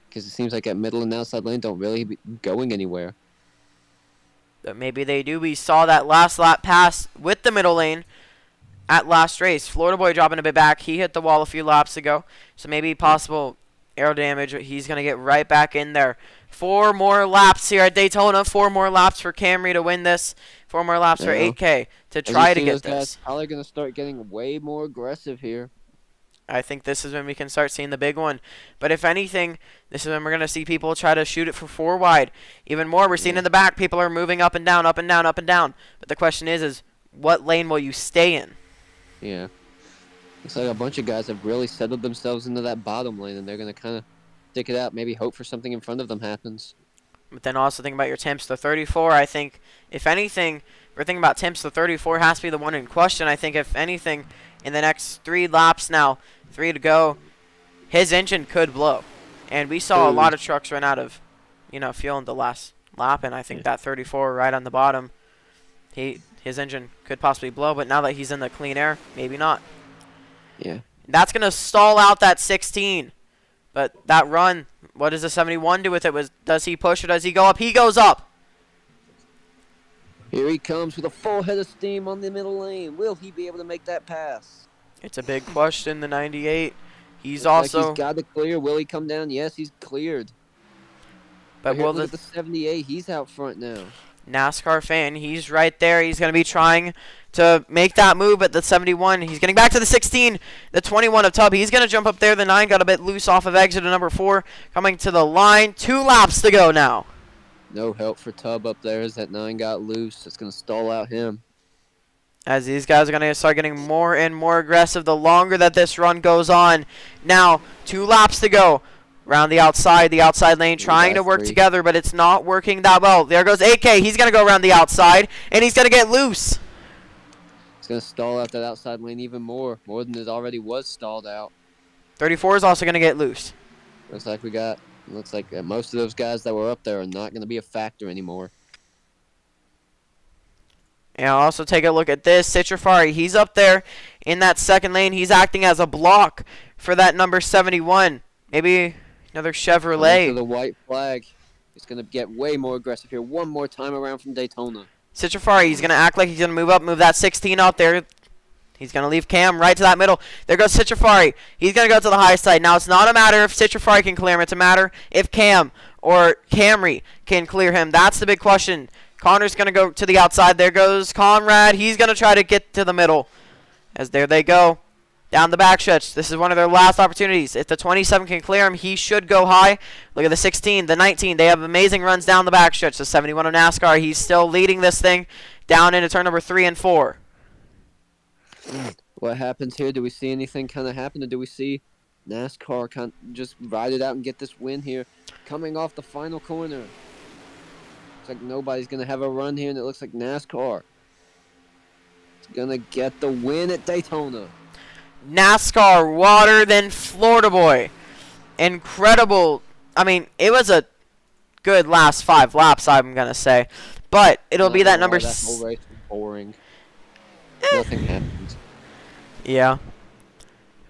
Because it seems like that middle and outside lane don't really be going anywhere. But maybe they do. We saw that last lap pass with the middle lane at last race. Florida Boy dropping a bit back. He hit the wall a few laps ago. So maybe possible aero damage. He's going to get right back in there. 4 more laps here at Daytona. 4 more laps for Camry to win this. 4 more laps for 8K to try to get this. Probably going to start getting way more aggressive here. I think this is when we can start seeing the big one. But if anything, this is when we're going to see people try to shoot it for 4 wide. Even more, we're seeing in the back, people are moving up and down, up and down, up and down. But the question is what lane will you stay in? Yeah. Looks like a bunch of guys have really settled themselves into that bottom lane, and they're going to kind of stick it out, maybe hope for something in front of them happens. But then also think about your temps. The 34, I think, if anything, we're thinking about temps. The 34 has to be the one in question. I think, if anything, in the next 3 laps now, 3 to go, his engine could blow. And we saw a lot of trucks run out of, fuel in the last lap, and I think that 34 right on the bottom, his engine could possibly blow. But now that he's in the clean air, maybe not. Yeah. That's going to stall out that 16. But that run, what does the 71 do with it? Does he push or does he go up? He goes up. Here he comes with a full head of steam on the middle lane. Will he be able to make that pass? It's a big question, the 98. He's Looks also... like he's got to clear. Will he come down? Yes, he's cleared. But look at the 78. He's out front now. NASCAR fan, he's right there. He's going to be trying to make that move at the 71. He's getting back to the 16. The 21 of Tubb. He's going to jump up there. The 9 got a bit loose off of exit of number 4. Coming to the line. 2 laps to go now. No help for Tubb up there as that 9 got loose. It's going to stall out him. As these guys are going to start getting more and more aggressive the longer that this run goes on. Now, 2 laps to go. Around the outside lane, trying to work together, but it's not working that well. There goes AK. He's going to go around the outside, and he's going to get loose. It's going to stall out that outside lane even more than it already was stalled out. 34 is also going to get loose. Looks like most of those guys that were up there are not going to be a factor anymore. And I'll also take a look at this. Citrafari, he's up there in that second lane. He's acting as a block for that number 71. Maybe another Coming to Chevrolet. the white flag. He's going to get way more aggressive here. One more time around from Daytona. Citrafari, he's going to act like he's going to move up, move that 16 out there. He's going to leave Cam right to that middle. There goes Citrafari. He's going to go to the high side. Now, it's not a matter if Citrafari can clear him. It's a matter if Cam or Camry can clear him. That's the big question. Connor's going to go to the outside. There goes Conrad. He's going to try to get to the middle. As there they go. Down the backstretch. This is one of their last opportunities. If the 27 can clear him, he should go high. Look at the 16, the 19. They have amazing runs down the backstretch. The 71 of NASCAR, he's still leading this thing down into turn number 3 and 4. What happens here? Do we see anything kind of happen? Or do we see NASCAR kind of just ride it out and get this win here? Coming off the final corner. Looks like nobody's going to have a run here, and it looks like NASCAR is going to get the win at Daytona. NASCAR water than Florida boy. Incredible. I mean, it was a good last 5 laps, I'm going to say. But it'll be that number... That whole race was boring. Nothing happened. Yeah.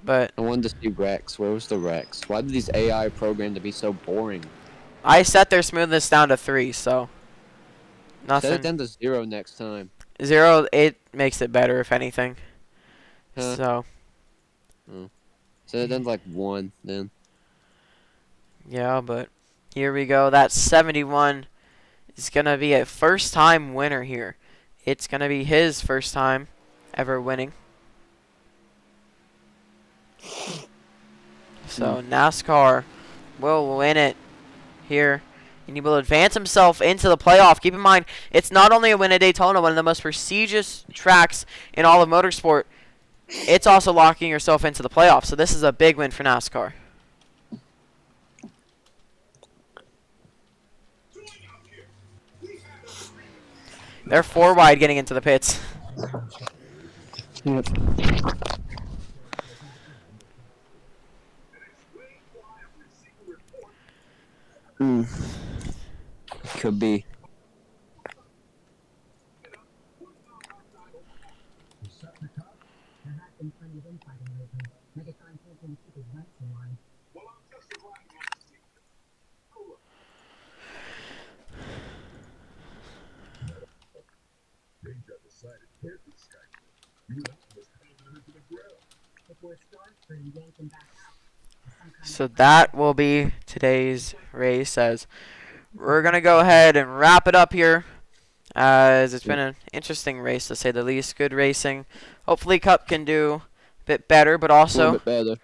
But I wanted to see Rex. Where was the Rex? Why did these AI programmed to be so boring? I set their smoothness down to 3, so... Nothing. Set it down to 0 next time. 0, it makes it better, if anything. Huh. So... Set it down to like 1 then. Yeah, but here we go. That 71 is going to be a first-time winner here. It's going to be his first time ever winning. So NASCAR will win it here. And he will advance himself into the playoff. Keep in mind, it's not only a win at Daytona, one of the most prestigious tracks in all of motorsport. It's also locking yourself into the playoffs. So this is a big win for NASCAR. They're 4 wide getting into the pits. Yep. Could be. So that will be today's race, as we're going to go ahead and wrap it up here, as it's been an interesting race to say the least. Good racing. Hopefully Cup can do a bit better, but also A bit better.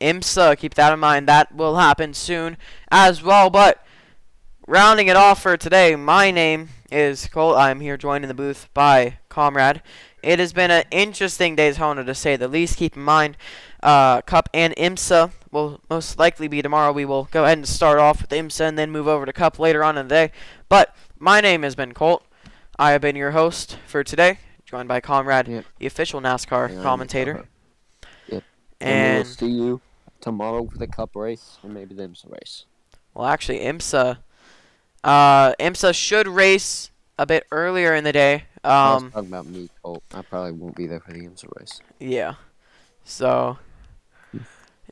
IMSA, keep that in mind. That will happen soon as well. But rounding it off for today, my name is Colt. I'm here joined in the booth by Comrade. It has been an interesting Daytona to say the least. Keep in mind, Cup and IMSA will most likely be tomorrow. We will go ahead and start off with IMSA and then move over to Cup later on in the day. But my name has been Colt. I have been your host for today, joined by Comrade, Yep. the official NASCAR commentator. Yep. And we'll see you tomorrow for the Cup race and maybe the IMSA race. well, actually, IMSA should race a bit earlier in the day. I was talking about me, Colt. I probably won't be there for the IMSA race. Yeah. So,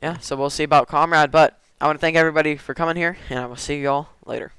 yeah. So we'll see about Comrade. But I want to thank everybody for coming here, and I will see you all later.